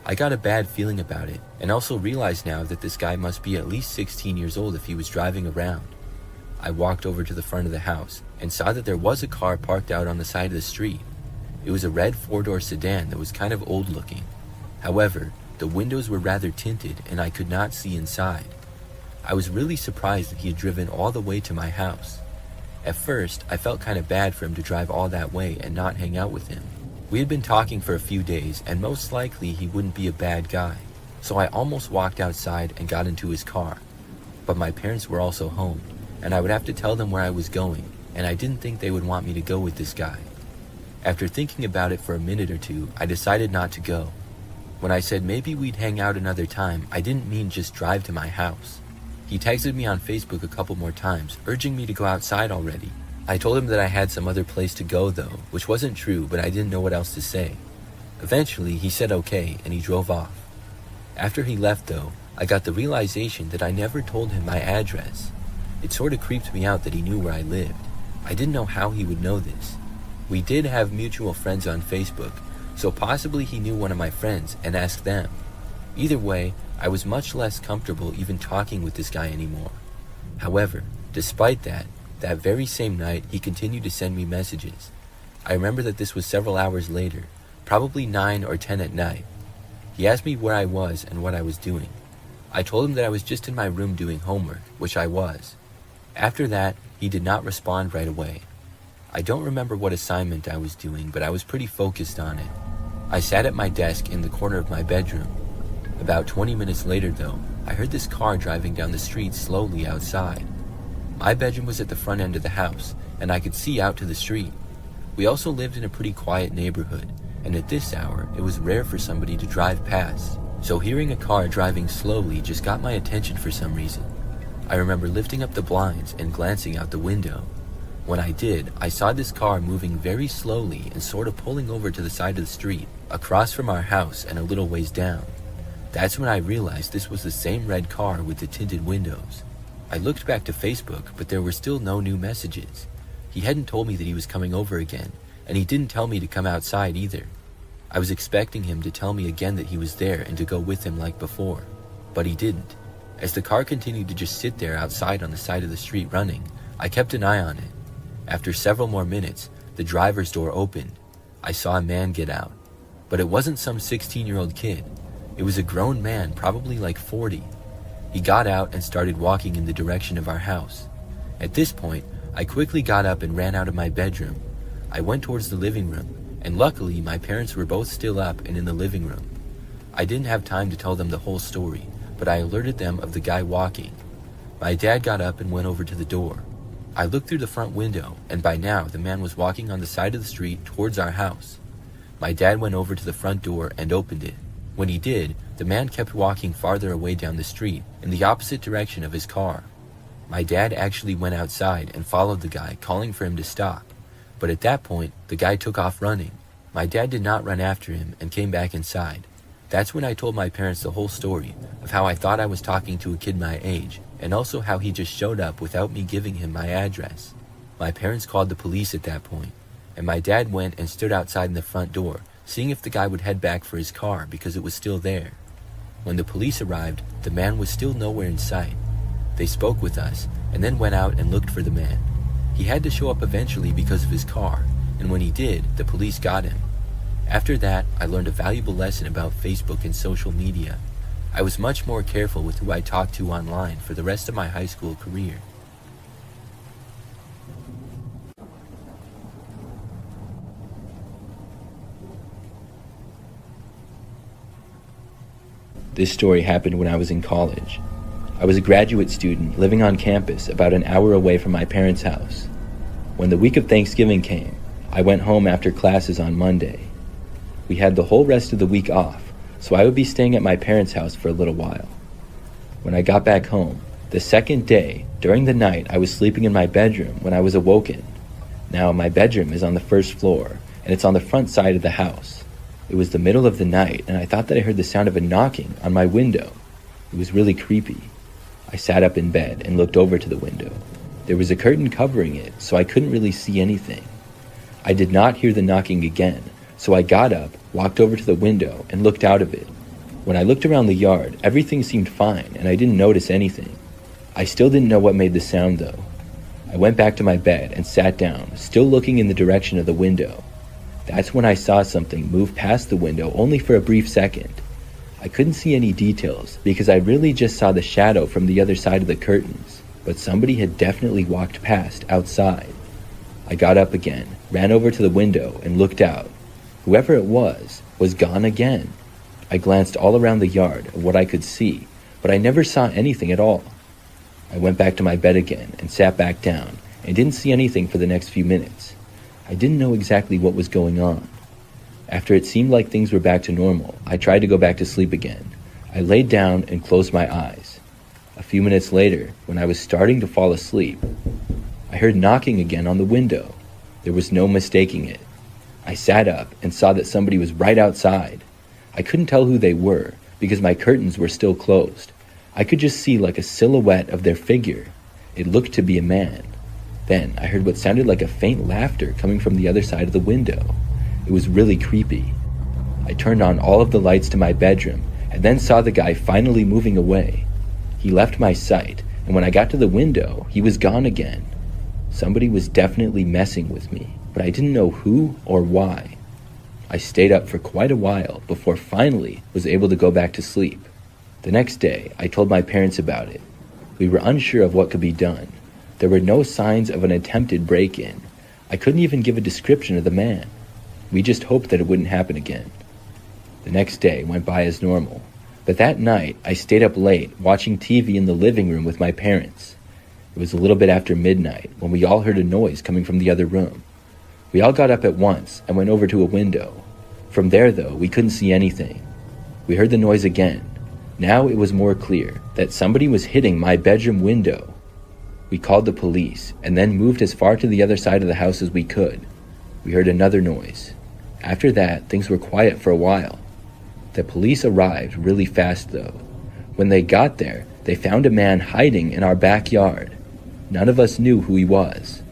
I got a bad feeling about it, and also realized now that this guy must be at least 16 years old if he was driving around. I walked over to the front of the house and saw that there was a car parked out on the side of the street. It was a red 4-door sedan that was kind of old looking. However, the windows were rather tinted and I could not see inside. I was really surprised that he had driven all the way to my house. At first, I felt kind of bad for him to drive all that way and not hang out with him. We had been talking for a few days, and most likely he wouldn't be a bad guy, so I almost walked outside and got into his car. But my parents were also home, and I would have to tell them where I was going, and I didn't think they would want me to go with this guy. After thinking about it for a minute or two, I decided not to go. When I said maybe we'd hang out another time, I didn't mean just drive to my house. He texted me on Facebook a couple more times, urging me to go outside already. I told him that I had some other place to go though, which wasn't true, but I didn't know what else to say. Eventually, he said okay, and he drove off. After he left though, I got the realization that I never told him my address. It sort of creeped me out that he knew where I lived. I didn't know how he would know this. We did have mutual friends on Facebook, so possibly he knew one of my friends and asked them. Either way, I was much less comfortable even talking with this guy anymore. However, despite that very same night he continued to send me messages. I remember that this was several hours later, probably 9 or 10 at night. He asked me where I was and what I was doing. I told him that I was just in my room doing homework, which I was. After that, he did not respond right away. I don't remember what assignment I was doing, but I was pretty focused on it. I sat at my desk in the corner of my bedroom. About 20 minutes later though, I heard this car driving down the street slowly outside. My bedroom was at the front end of the house, and I could see out to the street. We also lived in a pretty quiet neighborhood, and at this hour, it was rare for somebody to drive past. So hearing a car driving slowly just got my attention for some reason. I remember lifting up the blinds and glancing out the window. When I did, I saw this car moving very slowly and sort of pulling over to the side of the street, across from our house and a little ways down. That's when I realized this was the same red car with the tinted windows. I looked back to Facebook, but there were still no new messages. He hadn't told me that he was coming over again, and he didn't tell me to come outside either. I was expecting him to tell me again that he was there and to go with him like before, but he didn't. As the car continued to just sit there outside on the side of the street running, I kept an eye on it. After several more minutes, the driver's door opened. I saw a man get out, but it wasn't some 16-year-old kid. It was a grown man, probably like 40. He got out and started walking in the direction of our house. At this point, I quickly got up and ran out of my bedroom. I went towards the living room, and luckily my parents were both still up and in the living room. I didn't have time to tell them the whole story, but I alerted them of the guy walking. My dad got up and went over to the door. I looked through the front window, and by now the man was walking on the side of the street towards our house. My dad went over to the front door and opened it. When he did, the man kept walking farther away down the street in the opposite direction of his car. My dad actually went outside and followed the guy, calling for him to stop. But at that point, the guy took off running. My dad did not run after him and came back inside. That's when I told my parents the whole story of how I thought I was talking to a kid my age, and also how he just showed up without me giving him my address. My parents called the police at that point, and my dad went and stood outside in the front door, seeing if the guy would head back for his car because it was still there. When the police arrived, the man was still nowhere in sight. They spoke with us, and then went out and looked for the man. He had to show up eventually because of his car, and when he did, the police got him. After that, I learned a valuable lesson about Facebook and social media. I was much more careful with who I talked to online for the rest of my high school career. This story happened when I was in college. I was a graduate student living on campus about an hour away from my parents' house. When the week of Thanksgiving came, I went home after classes on Monday. We had the whole rest of the week off, so I would be staying at my parents' house for a little while. When I got back home, the second day, during the night, I was sleeping in my bedroom when I was awoken. Now, my bedroom is on the first floor, and it's on the front side of the house. It was the middle of the night, and I thought that I heard the sound of a knocking on my window. It was really creepy. I sat up in bed and looked over to the window. There was a curtain covering it, so I couldn't really see anything. I did not hear the knocking again, so I got up, walked over to the window, and looked out of it. When I looked around the yard, everything seemed fine, and I didn't notice anything. I still didn't know what made the sound, though. I went back to my bed and sat down, still looking in the direction of the window. That's when I saw something move past the window only for a brief second. I couldn't see any details because I really just saw the shadow from the other side of the curtains, but somebody had definitely walked past outside. I got up again, ran over to the window, and looked out. Whoever it was gone again. I glanced all around the yard of what I could see, but I never saw anything at all. I went back to my bed again and sat back down and didn't see anything for the next few minutes. I didn't know exactly what was going on. After it seemed like things were back to normal, I tried to go back to sleep again. I laid down and closed my eyes. A few minutes later, when I was starting to fall asleep, I heard knocking again on the window. There was no mistaking it. I sat up and saw that somebody was right outside. I couldn't tell who they were because my curtains were still closed. I could just see like a silhouette of their figure. It looked to be a man. Then I heard what sounded like a faint laughter coming from the other side of the window. It was really creepy. I turned on all of the lights to my bedroom and then saw the guy finally moving away. He left my sight, and when I got to the window, he was gone again. Somebody was definitely messing with me, but I didn't know who or why. I stayed up for quite a while before finally was able to go back to sleep. The next day, I told my parents about it. We were unsure of what could be done. There were no signs of an attempted break-in. I couldn't even give a description of the man. We just hoped that it wouldn't happen again. The next day went by as normal, but that night I stayed up late watching TV in the living room with my parents. It was a little bit after midnight when we all heard a noise coming from the other room. We all got up at once and went over to a window. From there, though, we couldn't see anything. We heard the noise again. Now it was more clear that somebody was hitting my bedroom window. We called the police and then moved as far to the other side of the house as we could. We heard another noise. After that, things were quiet for a while. The police arrived really fast, though. When they got there, they found a man hiding in our backyard. None of us knew who he was.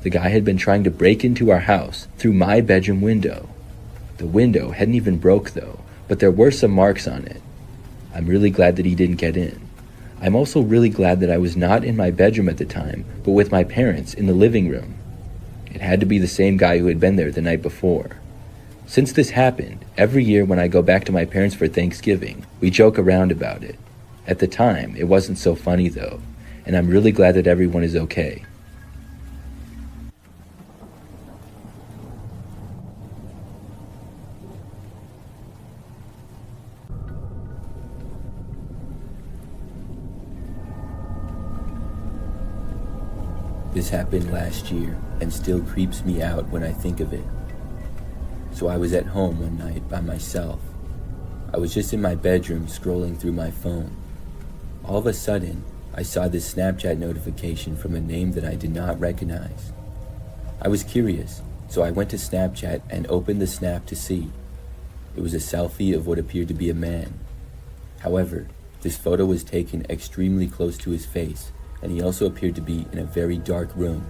The guy had been trying to break into our house through my bedroom window. The window hadn't even broke though, but there were some marks on it. I'm really glad that he didn't get in. I'm also really glad that I was not in my bedroom at the time, but with my parents in the living room. It had to be the same guy who had been there the night before. Since this happened, every year when I go back to my parents for Thanksgiving, we joke around about it. At the time, it wasn't so funny though, and I'm really glad that everyone is okay. This happened last year and still creeps me out when I think of it. So I was at home one night by myself. I was just in my bedroom scrolling through my phone. All of a sudden, I saw this Snapchat notification from a name that I did not recognize. I was curious, so I went to Snapchat and opened the snap to see. It was a selfie of what appeared to be a man. However, this photo was taken extremely close to his face, and he also appeared to be in a very dark room.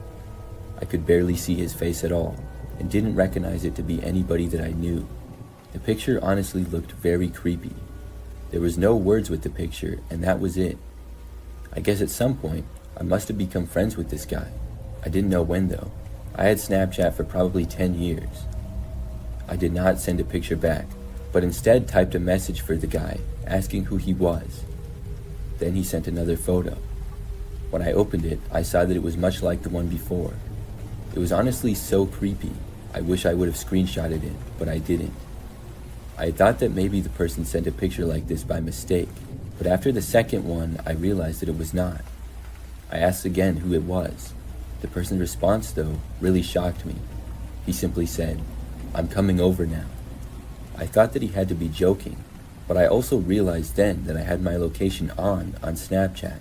I could barely see his face at all, and didn't recognize it to be anybody that I knew. The picture honestly looked very creepy. There was no words with the picture, and that was it. I guess at some point, I must have become friends with this guy. I didn't know when though. I had Snapchat for probably 10 years. I did not send a picture back, but instead typed a message for the guy, asking who he was. Then he sent another photo. When I opened it, I saw that it was much like the one before. It was honestly so creepy. I wish I would have screenshotted it, but I didn't. I thought that maybe the person sent a picture like this by mistake, but after the second one, I realized that it was not. I asked again who it was. The person's response, though, really shocked me. He simply said, "I'm coming over now." I thought that he had to be joking, but I also realized then that I had my location on Snapchat.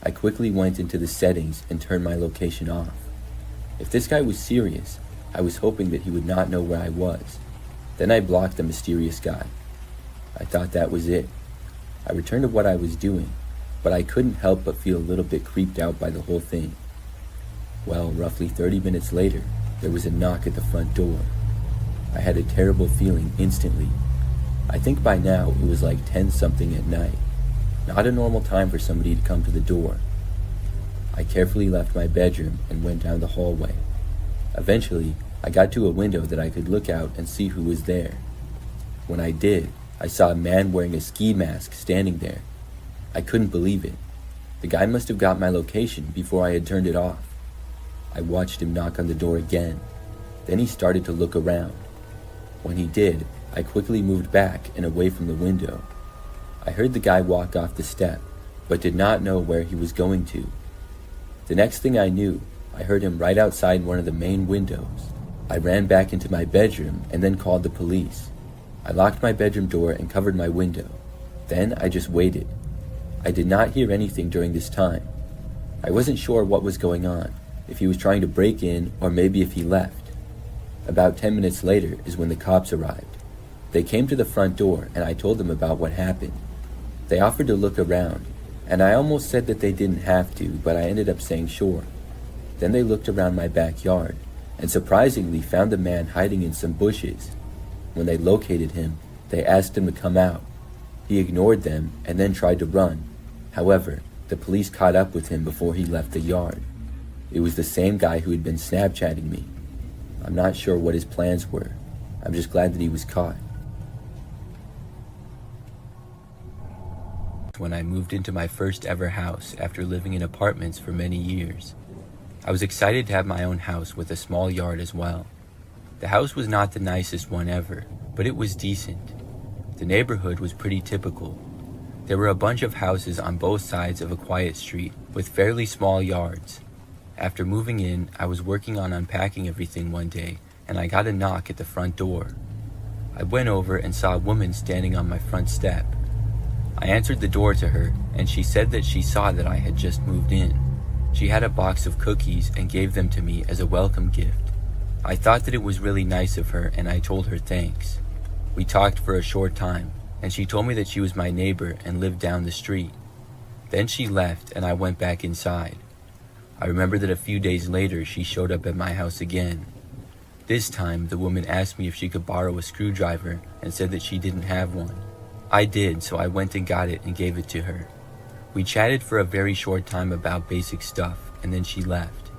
I quickly went into the settings and turned my location off. If this guy was serious, I was hoping that he would not know where I was. Then I blocked the mysterious guy. I thought that was it. I returned to what I was doing, but I couldn't help but feel a little bit creeped out by the whole thing. Well, roughly 30 minutes later, there was a knock at the front door. I had a terrible feeling instantly. I think by now it was like 10-something at night. Not a normal time for somebody to come to the door. I carefully left my bedroom and went down the hallway. Eventually, I got to a window that I could look out and see who was there. When I did, I saw a man wearing a ski mask standing there. I couldn't believe it. The guy must have got my location before I had turned it off. I watched him knock on the door again. Then he started to look around. When he did, I quickly moved back and away from the window. I heard the guy walk off the step, but did not know where he was going to. The next thing I knew, I heard him right outside one of the main windows. I ran back into my bedroom and then called the police. I locked my bedroom door and covered my window. Then I just waited. I did not hear anything during this time. I wasn't sure what was going on, if he was trying to break in or maybe if he left. About 10 minutes later is when the cops arrived. They came to the front door and I told them about what happened. They offered to look around, and I almost said that they didn't have to, but I ended up saying sure. Then they looked around my backyard, and surprisingly found the man hiding in some bushes. When they located him, they asked him to come out. He ignored them and then tried to run. However, the police caught up with him before he left the yard. It was the same guy who had been Snapchatting me. I'm not sure what his plans were. I'm just glad that he was caught. When I moved into my first ever house after living in apartments for many years. I was excited to have my own house with a small yard as well. The house was not the nicest one ever, but it was decent. The neighborhood was pretty typical. There were a bunch of houses on both sides of a quiet street with fairly small yards. After moving in, I was working on unpacking everything one day, and I got a knock at the front door. I went over and saw a woman standing on my front step. I answered the door to her, and she said that she saw that I had just moved in. She had a box of cookies and gave them to me as a welcome gift. I thought that it was really nice of her, and I told her thanks. We talked for a short time, and she told me that she was my neighbor and lived down the street. Then she left, and I went back inside. I remember that a few days later she showed up at my house again. This time, the woman asked me if she could borrow a screwdriver and said that she didn't have one. I did, so I went and got it and gave it to her. We chatted for a very short time about basic stuff, and then she left.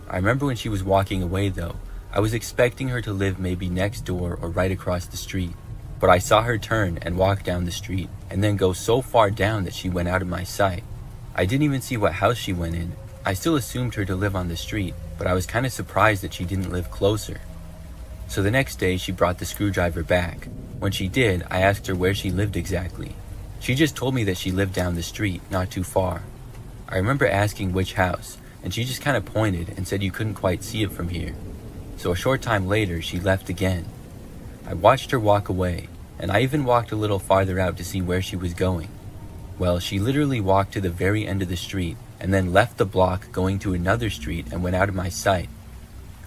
I remember when she was walking away though, I was expecting her to live maybe next door or right across the street. But I saw her turn and walk down the street, and then go so far down that she went out of my sight. I didn't even see what house she went in. I still assumed her to live on the street, but I was kind of surprised that she didn't live closer. So the next day she brought the screwdriver back. When she did, I asked her where she lived exactly. She just told me that she lived down the street, not too far. I remember asking which house, and she just kind of pointed and said you couldn't quite see it from here. So a short time later, she left again. I watched her walk away, and I even walked a little farther out to see where she was going. Well, she literally walked to the very end of the street, and then left the block going to another street and went out of my sight.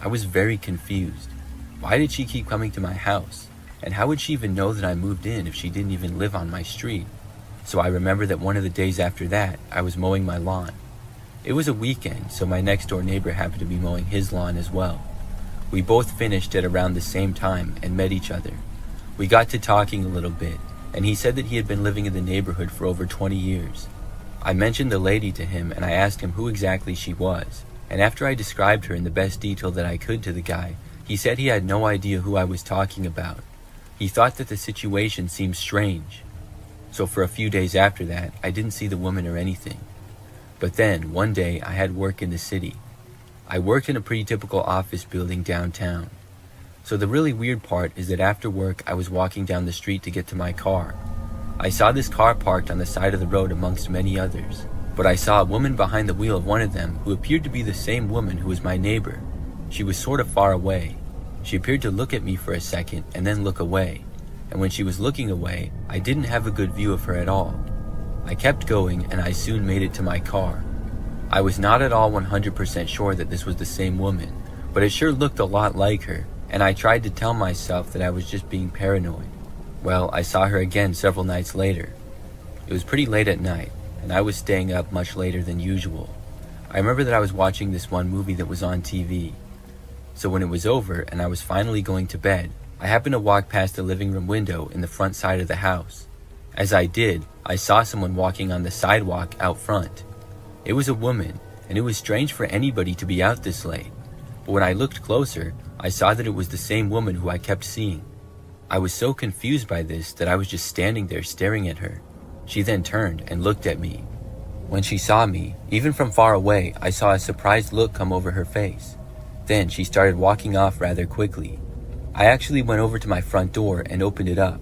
I was very confused. Why did she keep coming to my house? And how would she even know that I moved in if she didn't even live on my street? So I remember that one of the days after that, I was mowing my lawn. It was a weekend, so my next door neighbor happened to be mowing his lawn as well. We both finished at around the same time and met each other. We got to talking a little bit, and he said that he had been living in the neighborhood for over 20 years. I mentioned the lady to him, and I asked him who exactly she was, and after I described her in the best detail that I could to the guy, he said he had no idea who I was talking about. He thought that the situation seemed strange. So for a few days after that, I didn't see the woman or anything. But then, one day, I had work in the city. I worked in a pretty typical office building downtown. So the really weird part is that after work, I was walking down the street to get to my car. I saw this car parked on the side of the road amongst many others, but I saw a woman behind the wheel of one of them who appeared to be the same woman who was my neighbor. She was sort of far away. She appeared to look at me for a second and then look away. And when she was looking away, I didn't have a good view of her at all. I kept going and I soon made it to my car. I was not at all 100% sure that this was the same woman, but it sure looked a lot like her, and I tried to tell myself that I was just being paranoid. Well, I saw her again several nights later. It was pretty late at night, and I was staying up much later than usual. I remember that I was watching this one movie that was on TV. So when it was over and I was finally going to bed, I happened to walk past the living room window in the front side of the house. As I did, I saw someone walking on the sidewalk out front. It was a woman, and it was strange for anybody to be out this late. But when I looked closer, I saw that it was the same woman who I kept seeing. I was so confused by this that I was just standing there staring at her. She then turned and looked at me. When she saw me, even from far away, I saw a surprised look come over her face. Then she started walking off rather quickly. I actually went over to my front door and opened it up.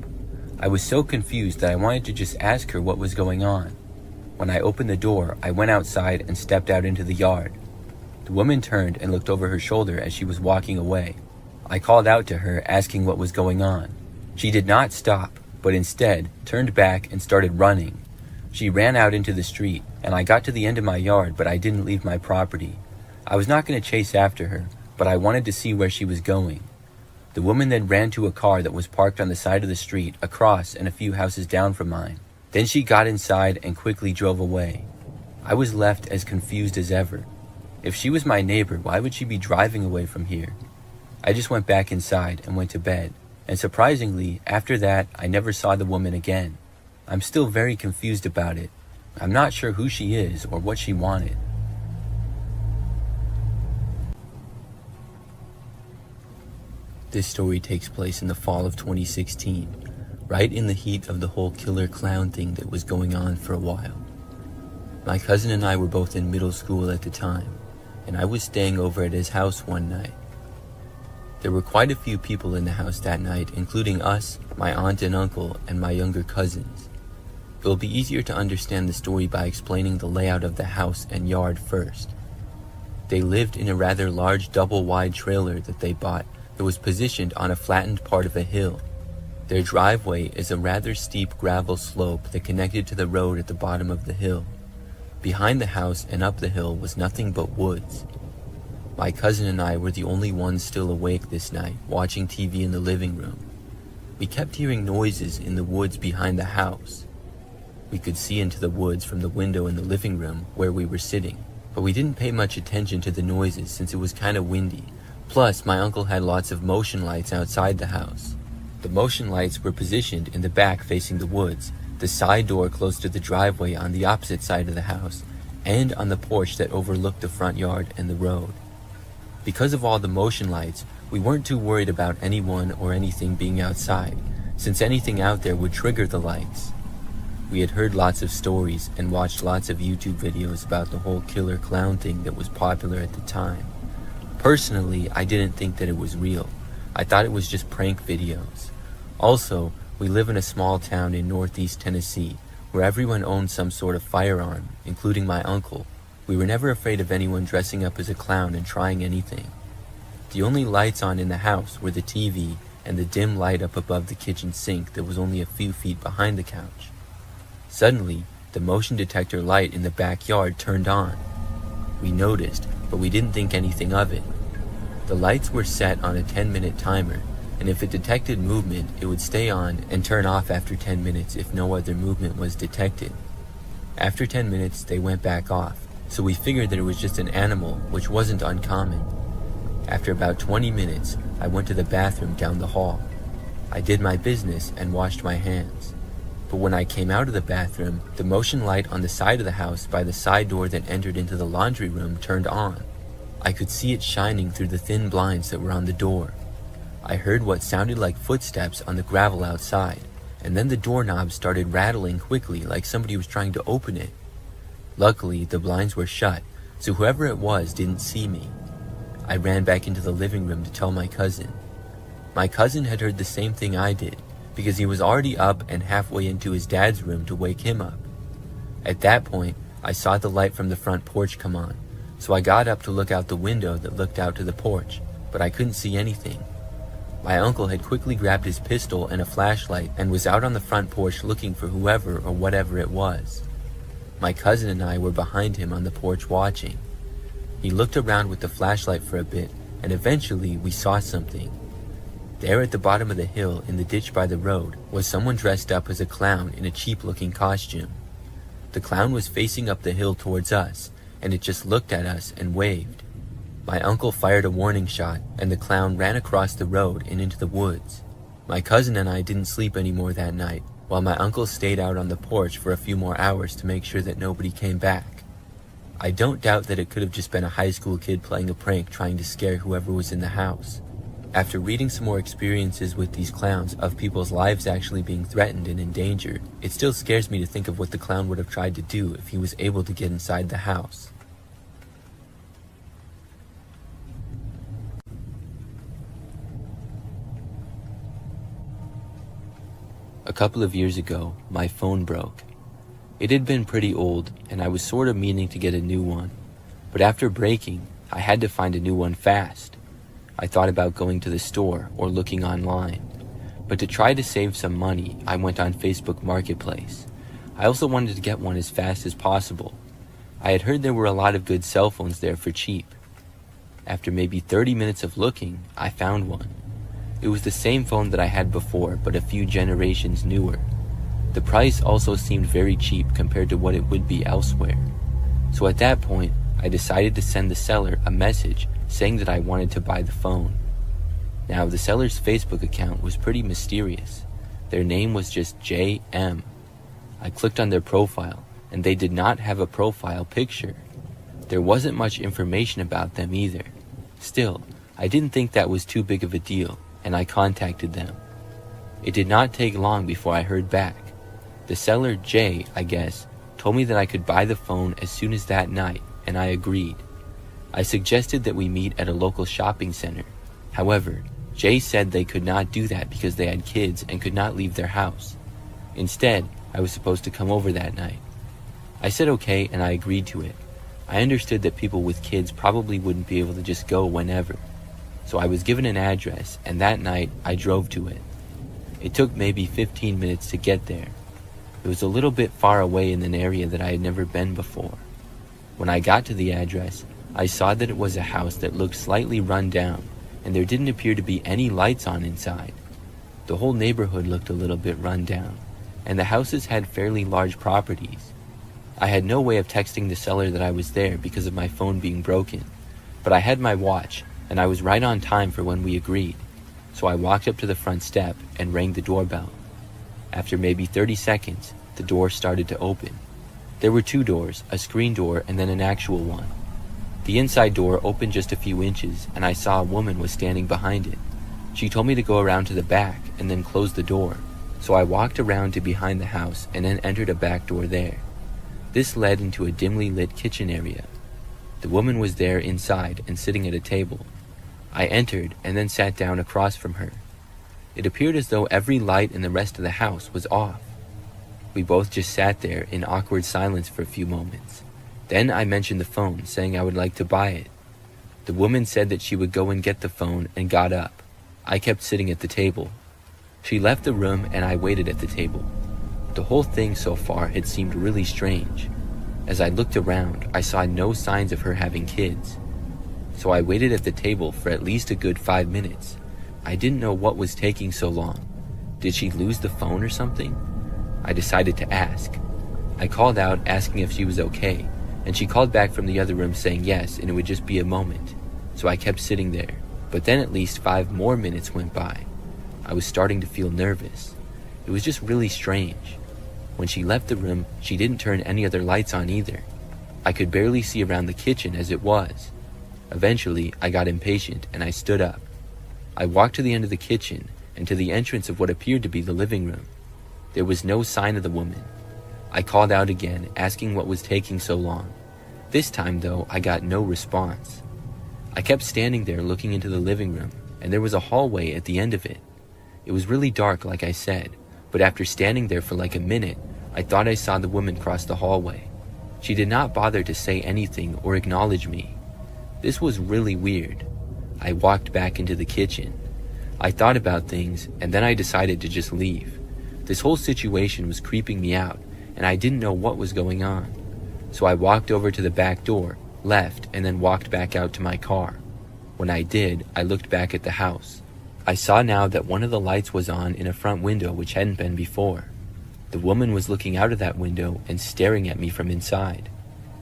I was so confused that I wanted to just ask her what was going on. When I opened the door, I went outside and stepped out into the yard. The woman turned and looked over her shoulder as she was walking away. I called out to her, asking what was going on. She did not stop, but instead turned back and started running. She ran out into the street, and I got to the end of my yard, but I didn't leave my property. I was not going to chase after her, but I wanted to see where she was going. The woman then ran to a car that was parked on the side of the street, across and a few houses down from mine. Then she got inside and quickly drove away. I was left as confused as ever. If she was my neighbor, why would she be driving away from here? I just went back inside and went to bed, and surprisingly, after that, I never saw the woman again. I'm still very confused about it. I'm not sure who she is or what she wanted. This story takes place in the fall of 2016, right in the heat of the whole killer clown thing that was going on for a while. My cousin and I were both in middle school at the time, and I was staying over at his house one night. There were quite a few people in the house that night, including us, my aunt and uncle, and my younger cousins. It will be easier to understand the story by explaining the layout of the house and yard first. They lived in a rather large double-wide trailer that they bought that was positioned on a flattened part of a hill. Their driveway is a rather steep gravel slope that connected to the road at the bottom of the hill. Behind the house and up the hill was nothing but woods. My cousin and I were the only ones still awake this night, watching TV in the living room. We kept hearing noises in the woods behind the house. We could see into the woods from the window in the living room where we were sitting, but we didn't pay much attention to the noises since it was kind of windy. Plus, my uncle had lots of motion lights outside the house. The motion lights were positioned in the back facing the woods, the side door close to the driveway on the opposite side of the house, and on the porch that overlooked the front yard and the road. Because of all the motion lights, we weren't too worried about anyone or anything being outside, since anything out there would trigger the lights. We had heard lots of stories and watched lots of YouTube videos about the whole killer clown thing that was popular at the time. Personally, I didn't think that it was real. I thought it was just prank videos. Also, we live in a small town in northeast Tennessee where everyone owns some sort of firearm, including my uncle. We were never afraid of anyone dressing up as a clown and trying anything. The only lights on in the house were the TV and the dim light up above the kitchen sink that was only a few feet behind the couch. Suddenly, the motion detector light in the backyard turned on. We noticed, but we didn't think anything of it. The lights were set on a 10-minute timer, and if it detected movement, it would stay on and turn off after 10 minutes if no other movement was detected. After 10 minutes, they went back off, so we figured that it was just an animal, which wasn't uncommon. After about 20 minutes, I went to the bathroom down the hall. I did my business and washed my hands. But when I came out of the bathroom, the motion light on the side of the house by the side door that entered into the laundry room turned on. I could see it shining through the thin blinds that were on the door. I heard what sounded like footsteps on the gravel outside, and then the doorknob started rattling quickly like somebody was trying to open it. Luckily, the blinds were shut, so whoever it was didn't see me. I ran back into the living room to tell my cousin. My cousin had heard the same thing I did, because he was already up and halfway into his dad's room to wake him up. At that point, I saw the light from the front porch come on, so I got up to look out the window that looked out to the porch, but I couldn't see anything. My uncle had quickly grabbed his pistol and a flashlight and was out on the front porch looking for whoever or whatever it was. My cousin and I were behind him on the porch watching. He looked around with the flashlight for a bit, and eventually we saw something. There at the bottom of the hill in the ditch by the road was someone dressed up as a clown in a cheap-looking costume. The clown was facing up the hill towards us, and it just looked at us and waved. My uncle fired a warning shot, and the clown ran across the road and into the woods. My cousin and I didn't sleep anymore that night, while my uncle stayed out on the porch for a few more hours to make sure that nobody came back. I don't doubt that it could have just been a high school kid playing a prank trying to scare whoever was in the house. After reading some more experiences with these clowns of people's lives actually being threatened and endangered, it still scares me to think of what the clown would have tried to do if he was able to get inside the house. A couple of years ago, my phone broke. It had been pretty old, and I was sort of meaning to get a new one. But after breaking, I had to find a new one fast. I thought about going to the store or looking online. But to try to save some money, I went on Facebook Marketplace. I also wanted to get one as fast as possible. I had heard there were a lot of good cell phones there for cheap. After maybe 30 minutes of looking, I found one. It was the same phone that I had before, but a few generations newer. The price also seemed very cheap compared to what it would be elsewhere. So at that point, I decided to send the seller a message saying that I wanted to buy the phone. Now, the seller's Facebook account was pretty mysterious. Their name was just JM. I clicked on their profile, and they did not have a profile picture. There wasn't much information about them either. Still, I didn't think that was too big of a deal, and I contacted them. It did not take long before I heard back. The seller, Jay, I guess, told me that I could buy the phone as soon as that night, and I agreed. I suggested that we meet at a local shopping center. However, Jay said they could not do that because they had kids and could not leave their house. Instead, I was supposed to come over that night. I said okay, and I agreed to it. I understood that people with kids probably wouldn't be able to just go whenever. So I was given an address, and that night I drove to it. It took maybe 15 minutes to get there. It was a little bit far away in an area that I had never been before. When I got to the address, I saw that it was a house that looked slightly run down, and there didn't appear to be any lights on inside. The whole neighborhood looked a little bit run down, and the houses had fairly large properties. I had no way of texting the seller that I was there because of my phone being broken, but I had my watch and I was right on time for when we agreed, so I walked up to the front step and rang the doorbell. After maybe 30 seconds, the door started to open. There were 2 doors, a screen door and then an actual one. The inside door opened just a few inches and I saw a woman was standing behind it. She told me to go around to the back and then close the door, so I walked around to behind the house and then entered a back door there. This led into a dimly lit kitchen area. The woman was there inside and sitting at a table. I entered and then sat down across from her. It appeared as though every light in the rest of the house was off. We both just sat there in awkward silence for a few moments. Then I mentioned the phone, saying I would like to buy it. The woman said that she would go and get the phone and got up. I kept sitting at the table. She left the room and I waited at the table. The whole thing so far had seemed really strange. As I looked around, I saw no signs of her having kids. So I waited at the table for at least a good 5 minutes. I didn't know what was taking so long. Did she lose the phone or something? I decided to ask. I called out asking if she was okay, and she called back from the other room saying yes and it would just be a moment. So I kept sitting there, but then at least 5 more minutes went by. I was starting to feel nervous. It was just really strange. When she left the room, she didn't turn any other lights on either. I could barely see around the kitchen as it was. Eventually, I got impatient and I stood up. I walked to the end of the kitchen and to the entrance of what appeared to be the living room. There was no sign of the woman. I called out again, asking what was taking so long. This time, though, I got no response. I kept standing there looking into the living room, and there was a hallway at the end of it. It was really dark, like I said, but after standing there for like a minute, I thought I saw the woman cross the hallway. She did not bother to say anything or acknowledge me. This was really weird. I walked back into the kitchen. I thought about things, and then I decided to just leave. This whole situation was creeping me out, and I didn't know what was going on. So I walked over to the back door, left, and then walked back out to my car. When I did, I looked back at the house. I saw now that one of the lights was on in a front window which hadn't been before. The woman was looking out of that window and staring at me from inside.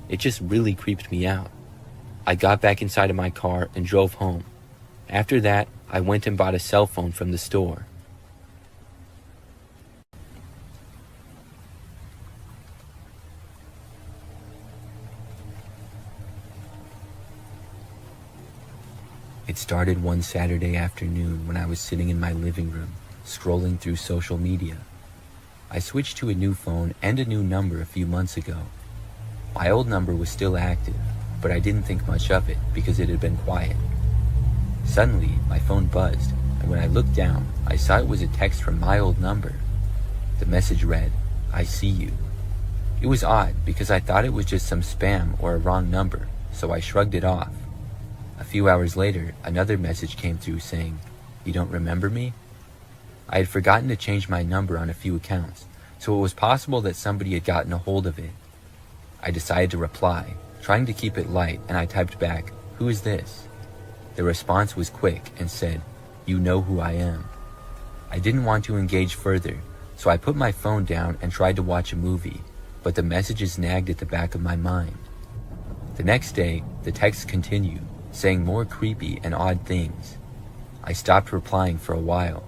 It just really creeped me out. I got back inside of my car and drove home. After that, I went and bought a cell phone from the store. It started one Saturday afternoon when I was sitting in my living room, scrolling through social media. I switched to a new phone and a new number a few months ago. My old number was still active, but I didn't think much of it because it had been quiet. Suddenly, my phone buzzed, and when I looked down, I saw it was a text from my old number. The message read, "I see you." It was odd because I thought it was just some spam or a wrong number, so I shrugged it off. A few hours later, another message came through saying, "You don't remember me?" I had forgotten to change my number on a few accounts, so it was possible that somebody had gotten a hold of it. I decided to reply, trying to keep it light, and I typed back, "Who is this?" The response was quick and said, "You know who I am." I didn't want to engage further, so I put my phone down and tried to watch a movie, but the messages nagged at the back of my mind. The next day, the texts continued, saying more creepy and odd things. I stopped replying for a while.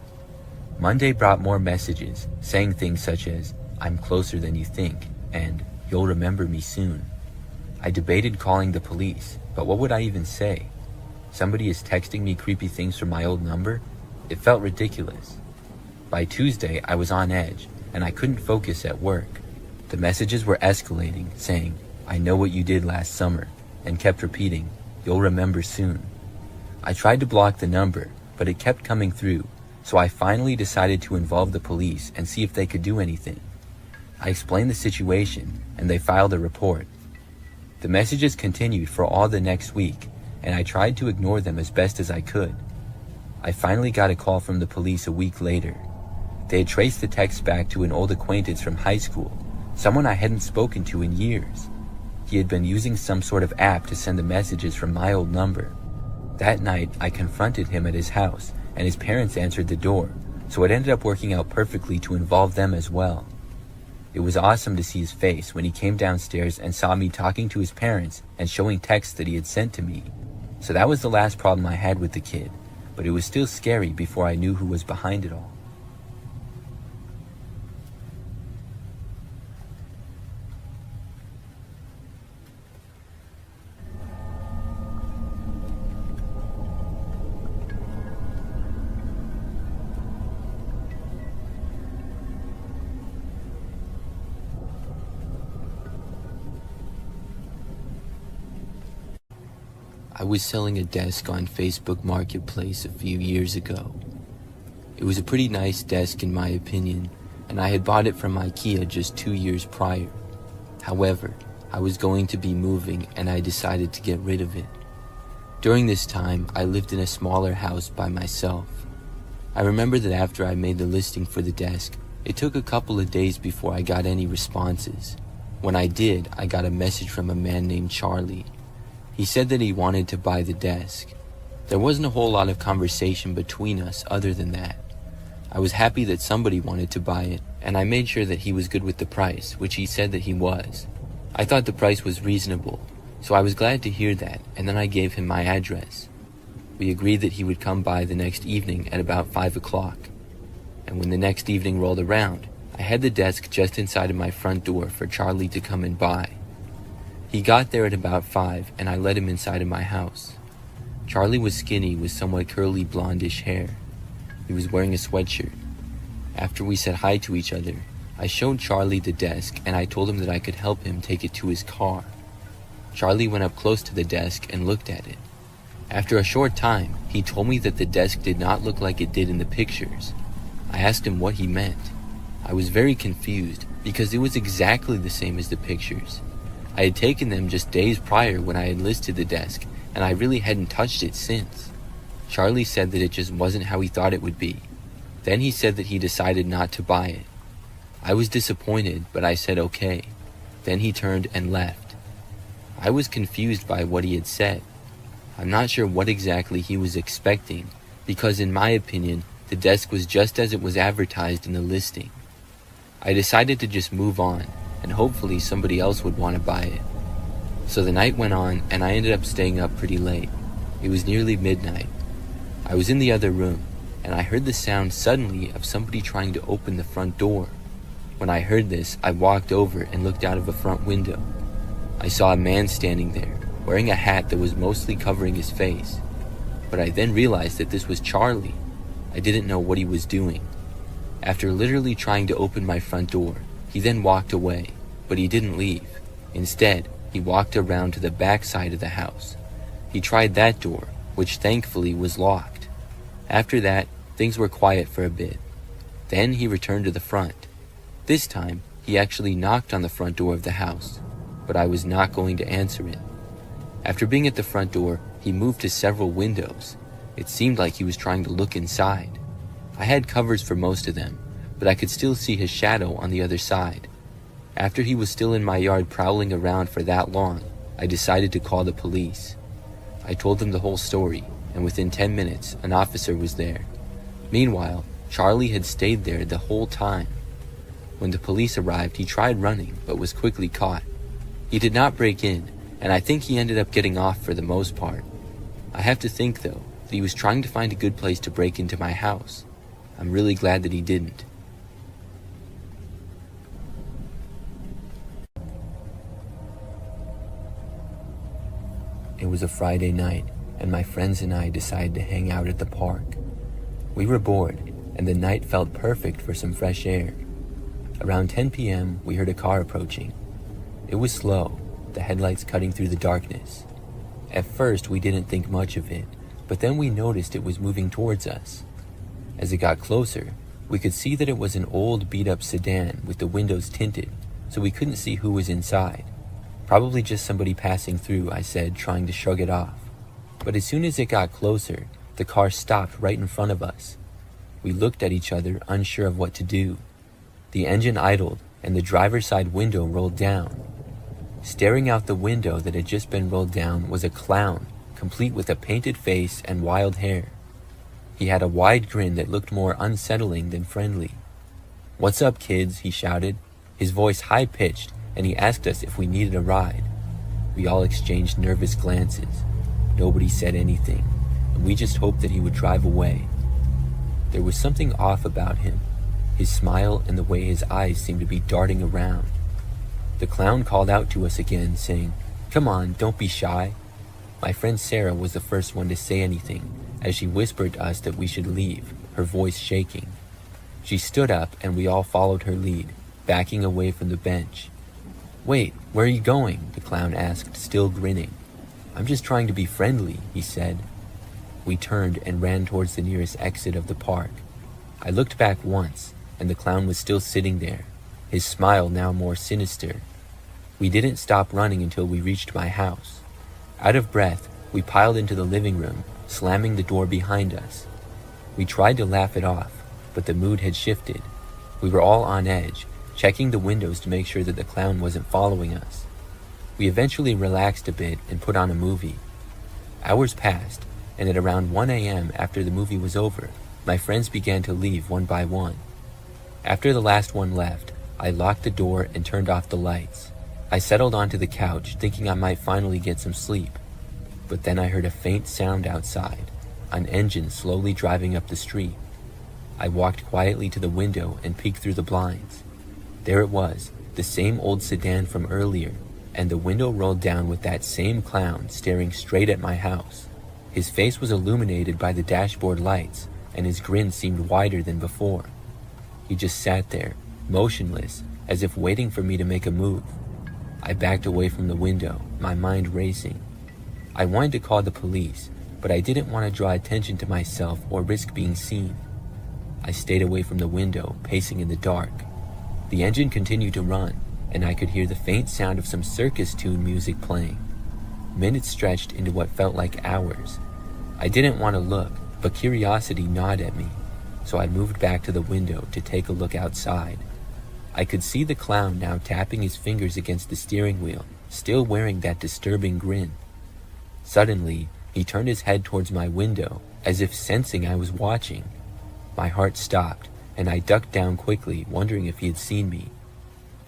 Monday brought more messages, saying things such as, "I'm closer than you think," and "You'll remember me soon." I debated calling the police, but what would I even say? Somebody is texting me creepy things from my old number? It felt ridiculous. By Tuesday, I was on edge, and I couldn't focus at work. The messages were escalating, saying, "I know what you did last summer," and kept repeating, "You'll remember soon." I tried to block the number, but it kept coming through, so I finally decided to involve the police and see if they could do anything. I explained the situation, and they filed a report. The messages continued for all the next week, and I tried to ignore them as best as I could. I finally got a call from the police a week later. They had traced the text back to an old acquaintance from high school, someone I hadn't spoken to in years. He had been using some sort of app to send the messages from my old number. That night, I confronted him at his house, and his parents answered the door, so it ended up working out perfectly to involve them as well. It was awesome to see his face when he came downstairs and saw me talking to his parents and showing texts that he had sent to me. So that was the last problem I had with the kid, but it was still scary before I knew who was behind it all. I was selling a desk on Facebook Marketplace a few years ago. It was a pretty nice desk in my opinion, and I had bought it from ICA just 2 years prior. However, I was going to be moving and I decided to get rid of it. During this time, I lived in a smaller house by myself. I remember that after I made the listing for the desk, it took a couple of days before I got any responses. When I did, I got a message from a man named Charlie. He said that he wanted to buy the desk. There wasn't a whole lot of conversation between us other than that. I was happy that somebody wanted to buy it, and I made sure that he was good with the price, which he said that he was. I thought the price was reasonable, so I was glad to hear that, and then I gave him my address. We agreed that he would come by the next evening at about 5 o'clock. And when the next evening rolled around, I had the desk just inside of my front door for Charlie to come and buy. He got there at about 5, and I let him inside of my house. Charlie was skinny with somewhat curly blondish hair. He was wearing a sweatshirt. After we said hi to each other, I showed Charlie the desk and I told him that I could help him take it to his car. Charlie went up close to the desk and looked at it. After a short time, he told me that the desk did not look like it did in the pictures. I asked him what he meant. I was very confused because it was exactly the same as the pictures. I had taken them just days prior when I had listed the desk, and I really hadn't touched it since. Charlie said that it just wasn't how he thought it would be. Then he said that he decided not to buy it. I was disappointed, but I said okay. Then he turned and left. I was confused by what he had said. I'm not sure what exactly he was expecting, because in my opinion, the desk was just as it was advertised in the listing. I decided to just move on, and hopefully somebody else would want to buy it. So the night went on, and I ended up staying up pretty late. It was nearly midnight. I was in the other room, and I heard the sound suddenly of somebody trying to open the front door. When I heard this, I walked over and looked out of a front window. I saw a man standing there, wearing a hat that was mostly covering his face. But I then realized that this was Charlie. I didn't know what he was doing. After literally trying to open my front door, he then walked away, but he didn't leave. Instead, he walked around to the back side of the house. He tried that door, which thankfully was locked. After that, things were quiet for a bit. Then he returned to the front. This time, he actually knocked on the front door of the house, but I was not going to answer it. After being at the front door, he moved to several windows. It seemed like he was trying to look inside. I had covers for most of them, but I could still see his shadow on the other side. After he was still in my yard prowling around for that long, I decided to call the police. I told them the whole story, and within 10 minutes, an officer was there. Meanwhile, Charlie had stayed there the whole time. When the police arrived, he tried running, but was quickly caught. He did not break in, and I think he ended up getting off for the most part. I have to think, though, that he was trying to find a good place to break into my house. I'm really glad that he didn't. It was a Friday night, and my friends and I decided to hang out at the park. We were bored, and the night felt perfect for some fresh air. Around 10 p.m., we heard a car approaching. It was slow, the headlights cutting through the darkness. At first, we didn't think much of it, but then we noticed it was moving towards us. As it got closer, we could see that it was an old beat-up sedan with the windows tinted, so we couldn't see who was inside. Probably just somebody passing through, I said, trying to shrug it off. But as soon as it got closer, the car stopped right in front of us. We looked at each other, unsure of what to do. The engine idled, and the driver's side window rolled down. Staring out the window that had just been rolled down was a clown, complete with a painted face and wild hair. He had a wide grin that looked more unsettling than friendly. "What's up, kids?" he shouted. his voice high-pitched, and he asked us if we needed a ride. We all exchanged nervous glances. Nobody said anything, and we just hoped that he would drive away. There was something off about him, his smile and the way his eyes seemed to be darting around. The clown called out to us again, saying, "Come on, don't be shy." My friend Sarah was the first one to say anything, as she whispered to us that we should leave, her voice shaking. She stood up and we all followed her lead, backing away from the bench. "Wait, where are you going?" the clown asked, still grinning. "I'm just trying to be friendly," he said. We turned and ran towards the nearest exit of the park. I looked back once, and the clown was still sitting there, his smile now more sinister. We didn't stop running until we reached my house. Out of breath, we piled into the living room, slamming the door behind us. We tried to laugh it off, but the mood had shifted. We were all on edge, checking the windows to make sure that the clown wasn't following us. We eventually relaxed a bit and put on a movie. Hours passed, and at around 1 a.m. after the movie was over, my friends began to leave one by one. After the last one left, I locked the door and turned off the lights. I settled onto the couch, thinking I might finally get some sleep. But then I heard a faint sound outside, an engine slowly driving up the street. I walked quietly to the window and peeked through the blinds. There it was, the same old sedan from earlier, and the window rolled down with that same clown staring straight at my house. His face was illuminated by the dashboard lights, and his grin seemed wider than before. He just sat there, motionless, as if waiting for me to make a move. I backed away from the window, my mind racing. I wanted to call the police, but I didn't want to draw attention to myself or risk being seen. I stayed away from the window, pacing in the dark. The engine continued to run, and I could hear the faint sound of some circus tune music playing. Minutes stretched into what felt like hours. I didn't want to look, but curiosity gnawed at me, so I moved back to the window to take a look outside. I could see the clown now tapping his fingers against the steering wheel, still wearing that disturbing grin. Suddenly, he turned his head towards my window, as if sensing I was watching. My heart stopped, and I ducked down quickly, wondering if he had seen me.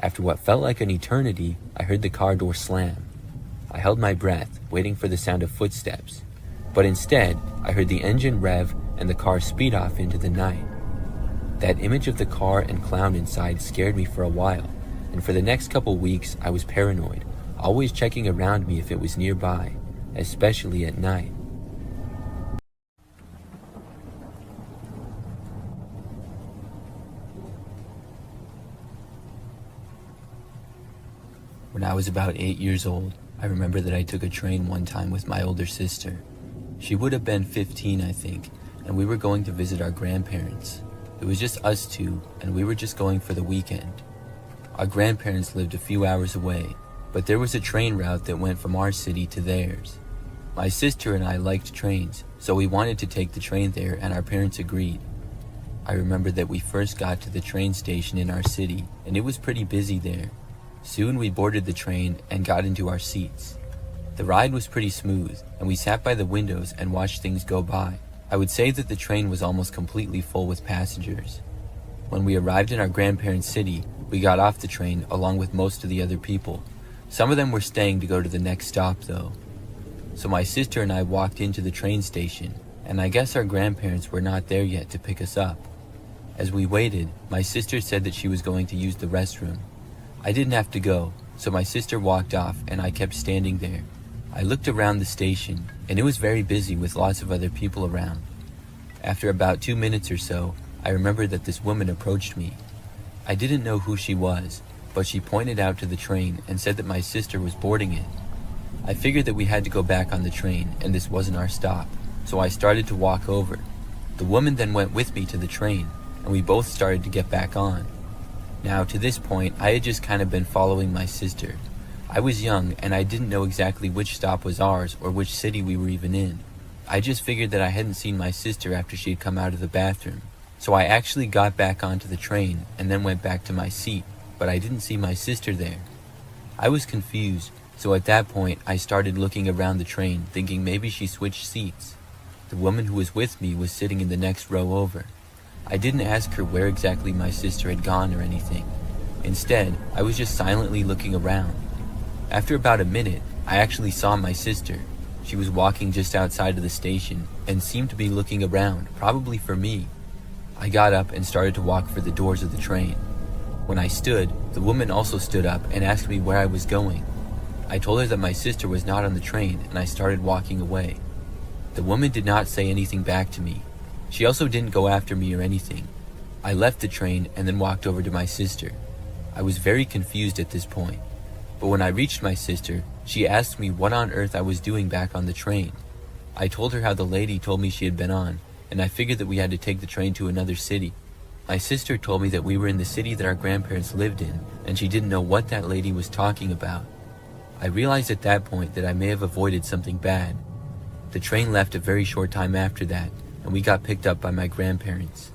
After what felt like an eternity, I heard the car door slam. I held my breath, waiting for the sound of footsteps, but instead, I heard the engine rev and the car speed off into the night. That image of the car and clown inside scared me for a while, and for the next couple weeks I was paranoid, always checking around me if it was nearby, especially at night. When I was about 8 years old, I remember that I took a train one time with my older sister. She would have been 15, I think, and we were going to visit our grandparents. It was just us two, and we were just going for the weekend. Our grandparents lived a few hours away, but there was a train route that went from our city to theirs. My sister and I liked trains, so we wanted to take the train there, and our parents agreed. I remember that we first got to the train station in our city, and it was pretty busy there. Soon we boarded the train and got into our seats. The ride was pretty smooth, and we sat by the windows and watched things go by. I would say that the train was almost completely full with passengers. When we arrived in our grandparents' city, we got off the train along with most of the other people. Some of them were staying to go to the next stop though. So my sister and I walked into the train station, and I guess our grandparents were not there yet to pick us up. As we waited, my sister said that she was going to use the restroom. I didn't have to go, so my sister walked off and I kept standing there. I looked around the station, and it was very busy with lots of other people around. After about 2 minutes or so, I remembered that this woman approached me. I didn't know who she was, but she pointed out to the train and said that my sister was boarding it. I figured that we had to go back on the train, and this wasn't our stop, so I started to walk over. The woman then went with me to the train, and we both started to get back on. Now, to this point, I had just kind of been following my sister. I was young, and I didn't know exactly which stop was ours or which city we were even in. I just figured that I hadn't seen my sister after she had come out of the bathroom. So I actually got back onto the train and then went back to my seat, but I didn't see my sister there. I was confused, so at that point I started looking around the train, thinking maybe she switched seats. The woman who was with me was sitting in the next row over. I didn't ask her where exactly my sister had gone or anything. Instead, I was just silently looking around. After about a minute, I actually saw my sister. She was walking just outside of the station and seemed to be looking around, probably for me. I got up and started to walk for the doors of the train. When I stood, the woman also stood up and asked me where I was going. I told her that my sister was not on the train, and I started walking away. The woman did not say anything back to me. She also didn't go after me or anything. I left the train and then walked over to my sister. I was very confused at this point. But when I reached my sister, she asked me what on earth I was doing back on the train. I told her how the lady told me she had been on, and I figured that we had to take the train to another city. My sister told me that we were in the city that our grandparents lived in, and she didn't know what that lady was talking about. I realized at that point that I may have avoided something bad. The train left a very short time after that, and we got picked up by my grandparents.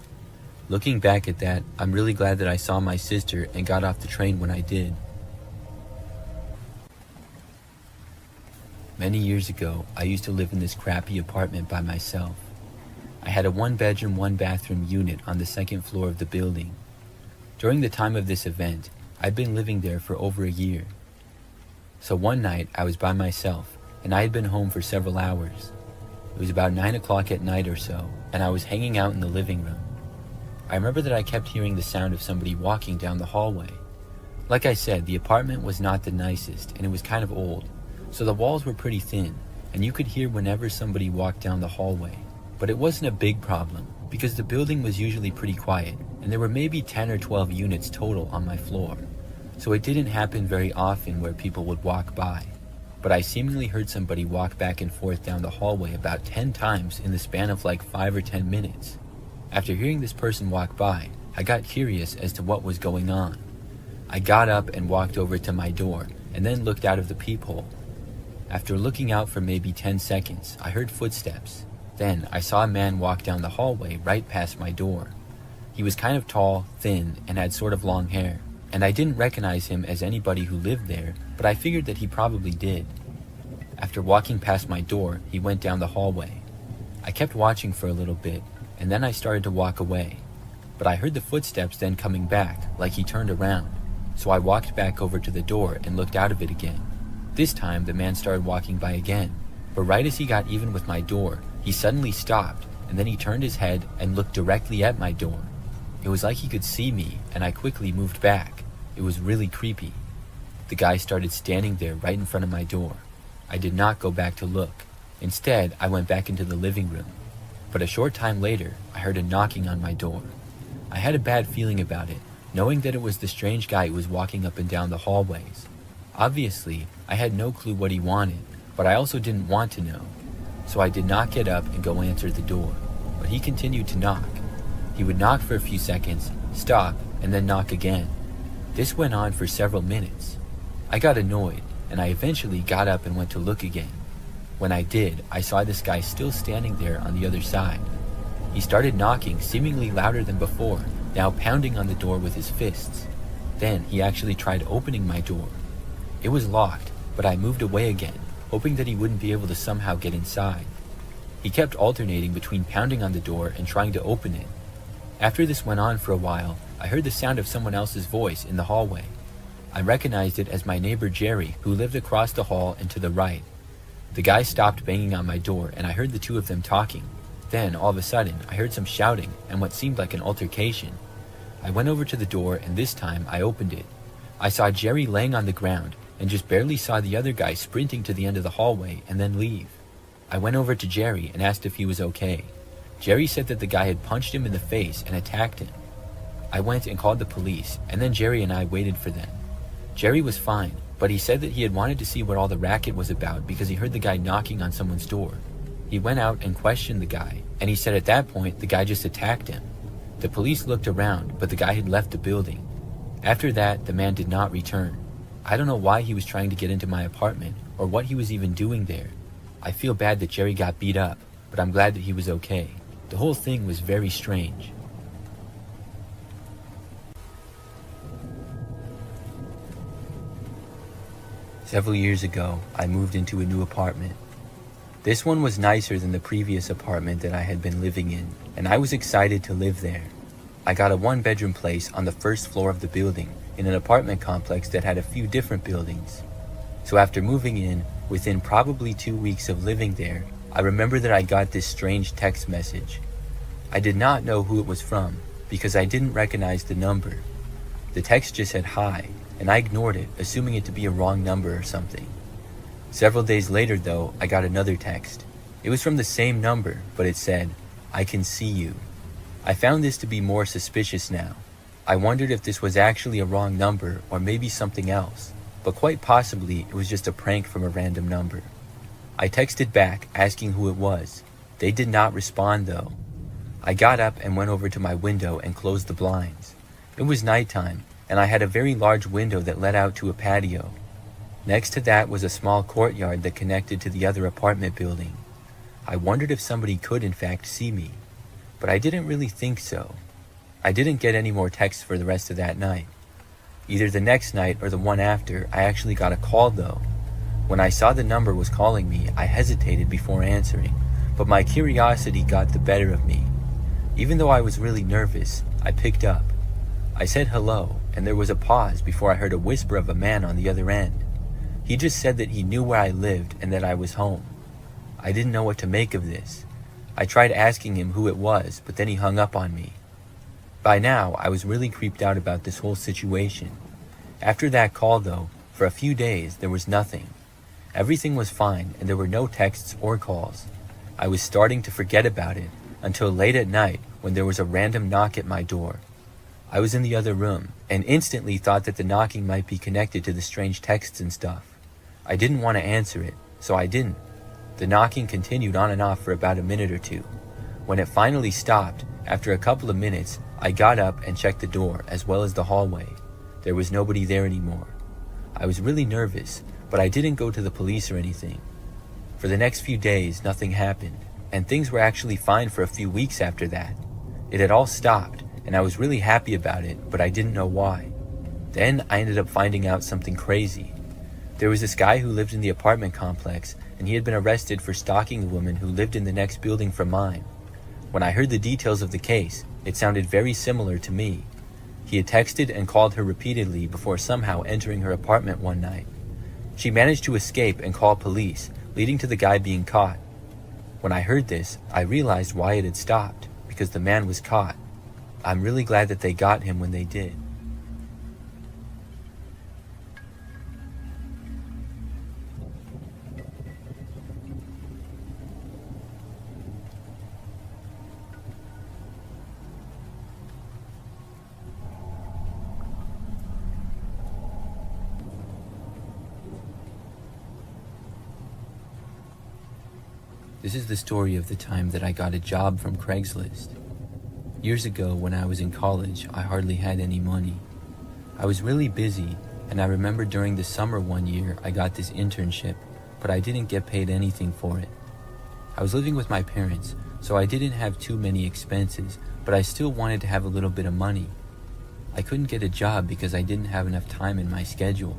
Looking back at that, I'm really glad that I saw my sister and got off the train when I did. Many years ago, I used to live in this crappy apartment by myself. I had a 1-bedroom, 1-bathroom unit on the second floor of the building. During the time of this event, I'd been living there for over a year. So one night, I was by myself, and I had been home for several hours. It was about 9 o'clock at night or so, and I was hanging out in the living room. I remember that I kept hearing the sound of somebody walking down the hallway. Like I said, the apartment was not the nicest, and it was kind of old, so the walls were pretty thin, and you could hear whenever somebody walked down the hallway. But it wasn't a big problem, because the building was usually pretty quiet, and there were maybe 10 or 12 units total on my floor. So it didn't happen very often where people would walk by. But I seemingly heard somebody walk back and forth down the hallway about 10 times in the span of like 5 or 10 minutes. After hearing this person walk by, I got curious as to what was going on. I got up and walked over to my door, and then looked out of the peephole. After looking out for maybe 10 seconds, I heard footsteps. Then I saw a man walk down the hallway right past my door. He was kind of tall, thin, and had sort of long hair, and I didn't recognize him as anybody who lived there, but I figured that he probably did. After walking past my door, he went down the hallway. I kept watching for a little bit, and then I started to walk away. But I heard the footsteps then coming back, like he turned around, so I walked back over to the door and looked out of it again. This time, the man started walking by again, but right as he got even with my door, he suddenly stopped, and then he turned his head and looked directly at my door. It was like he could see me, and I quickly moved back. It was really creepy. The guy started standing there right in front of my door. I did not go back to look. Instead, I went back into the living room. But a short time later, I heard a knocking on my door. I had a bad feeling about it, knowing that it was the strange guy who was walking up and down the hallways. Obviously, I had no clue what he wanted, but I also didn't want to know. So I did not get up and go answer the door, but he continued to knock. He would knock for a few seconds, stop, and then knock again. This went on for several minutes. I got annoyed, and I eventually got up and went to look again. When I did, I saw this guy still standing there on the other side. He started knocking seemingly louder than before, now pounding on the door with his fists. Then he actually tried opening my door. It was locked, but I moved away again, hoping that he wouldn't be able to somehow get inside. He kept alternating between pounding on the door and trying to open it. After this went on for a while, I heard the sound of someone else's voice in the hallway. I recognized it as my neighbor Jerry, who lived across the hall and to the right. The guy stopped banging on my door, and I heard the two of them talking. Then, all of a sudden, I heard some shouting and what seemed like an altercation. I went over to the door, and this time I opened it. I saw Jerry laying on the ground, and just barely saw the other guy sprinting to the end of the hallway and then leave. I went over to Jerry and asked if he was okay. Jerry said that the guy had punched him in the face and attacked him. I went and called the police, and then Jerry and I waited for them. Jerry was fine, but he said that he had wanted to see what all the racket was about because he heard the guy knocking on someone's door. He went out and questioned the guy, and he said at that point the guy just attacked him. The police looked around, but the guy had left the building. After that, the man did not return. I don't know why he was trying to get into my apartment, or what he was even doing there. I feel bad that Jerry got beat up, but I'm glad that he was okay. The whole thing was very strange. Several years ago, I moved into a new apartment. This one was nicer than the previous apartment that I had been living in, and I was excited to live there. I got a 1-bedroom place on the first floor of the building, in an apartment complex that had a few different buildings. So after moving in, within probably 2 weeks of living there, I remember that I got this strange text message. I did not know who it was from because I didn't recognize the number. The text just said hi, and I ignored it, assuming it to be a wrong number or something. Several days later though, I got another text. It was from the same number, but it said, "I can see you." I found this to be more suspicious now. I wondered if this was actually a wrong number or maybe something else, but quite possibly it was just a prank from a random number. I texted back asking who it was. They did not respond though. I got up and went over to my window and closed the blinds. It was nighttime, and I had a very large window that led out to a patio. Next to that was a small courtyard that connected to the other apartment building. I wondered if somebody could in fact see me, but I didn't really think so. I didn't get any more texts for the rest of that night. Either the next night or the one after, I actually got a call though. When I saw the number was calling me, I hesitated before answering, but my curiosity got the better of me. Even though I was really nervous, I picked up. I said hello, and there was a pause before I heard a whisper of a man on the other end. He just said that he knew where I lived and that I was home. I didn't know what to make of this. I tried asking him who it was, but then he hung up on me. By now, I was really creeped out about this whole situation. After that call though, for a few days, there was nothing. Everything was fine and there were no texts or calls. I was starting to forget about it until late at night when there was a random knock at my door. I was in the other room and instantly thought that the knocking might be connected to the strange texts and stuff. I didn't want to answer it, so I didn't. The knocking continued on and off for about a minute or two. When it finally stopped, after a couple of minutes, I got up and checked the door as well as the hallway. There was nobody there anymore. I was really nervous, but I didn't go to the police or anything. For the next few days, nothing happened, and things were actually fine for a few weeks after that. It had all stopped, and I was really happy about it, but I didn't know why. Then I ended up finding out something crazy. There was this guy who lived in the apartment complex, and he had been arrested for stalking the woman who lived in the next building from mine. When I heard the details of the case, it sounded very similar to me. He had texted and called her repeatedly before somehow entering her apartment one night. She managed to escape and call police, leading to the guy being caught. When I heard this, I realized why it had stopped, because the man was caught. I'm really glad that they got him when they did. This is the story of the time that I got a job from Craigslist. Years ago, when I was in college, I hardly had any money. I was really busy, and I remember during the summer one year, I got this internship, but I didn't get paid anything for it. I was living with my parents, so I didn't have too many expenses, but I still wanted to have a little bit of money. I couldn't get a job because I didn't have enough time in my schedule.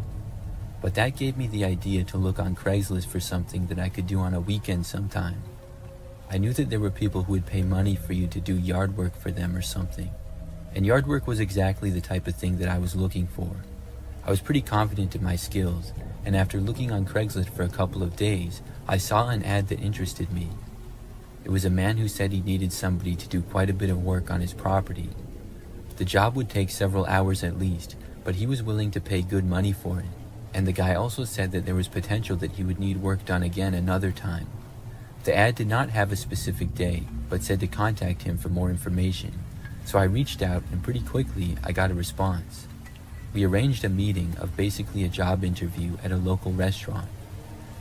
But that gave me the idea to look on Craigslist for something that I could do on a weekend sometime. I knew that there were people who would pay money for you to do yard work for them or something. And yard work was exactly the type of thing that I was looking for. I was pretty confident in my skills, and after looking on Craigslist for a couple of days, I saw an ad that interested me. It was a man who said he needed somebody to do quite a bit of work on his property. The job would take several hours at least, but he was willing to pay good money for it. And the guy also said that there was potential that he would need work done again another time. The ad did not have a specific day, but said to contact him for more information. So I reached out, and pretty quickly I got a response. We arranged a meeting of basically a job interview at a local restaurant.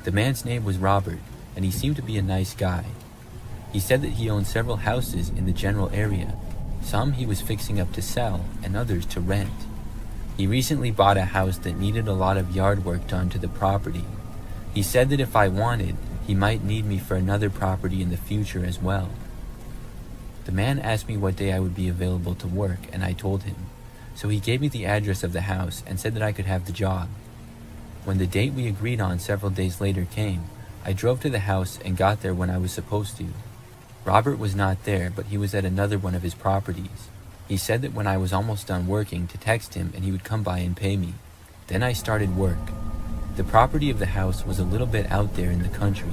The man's name was Robert, and he seemed to be a nice guy. He said that he owned several houses in the general area. Some he was fixing up to sell, and others to rent. He recently bought a house that needed a lot of yard work done to the property. He said that if I wanted, he might need me for another property in the future as well. The man asked me what day I would be available to work, and I told him. So he gave me the address of the house and said that I could have the job. When the date we agreed on several days later came, I drove to the house and got there when I was supposed to. Robert was not there, but he was at another one of his properties. He said that when I was almost done working to text him and he would come by and pay me. Then I started work. The property of the house was a little bit out there in the country.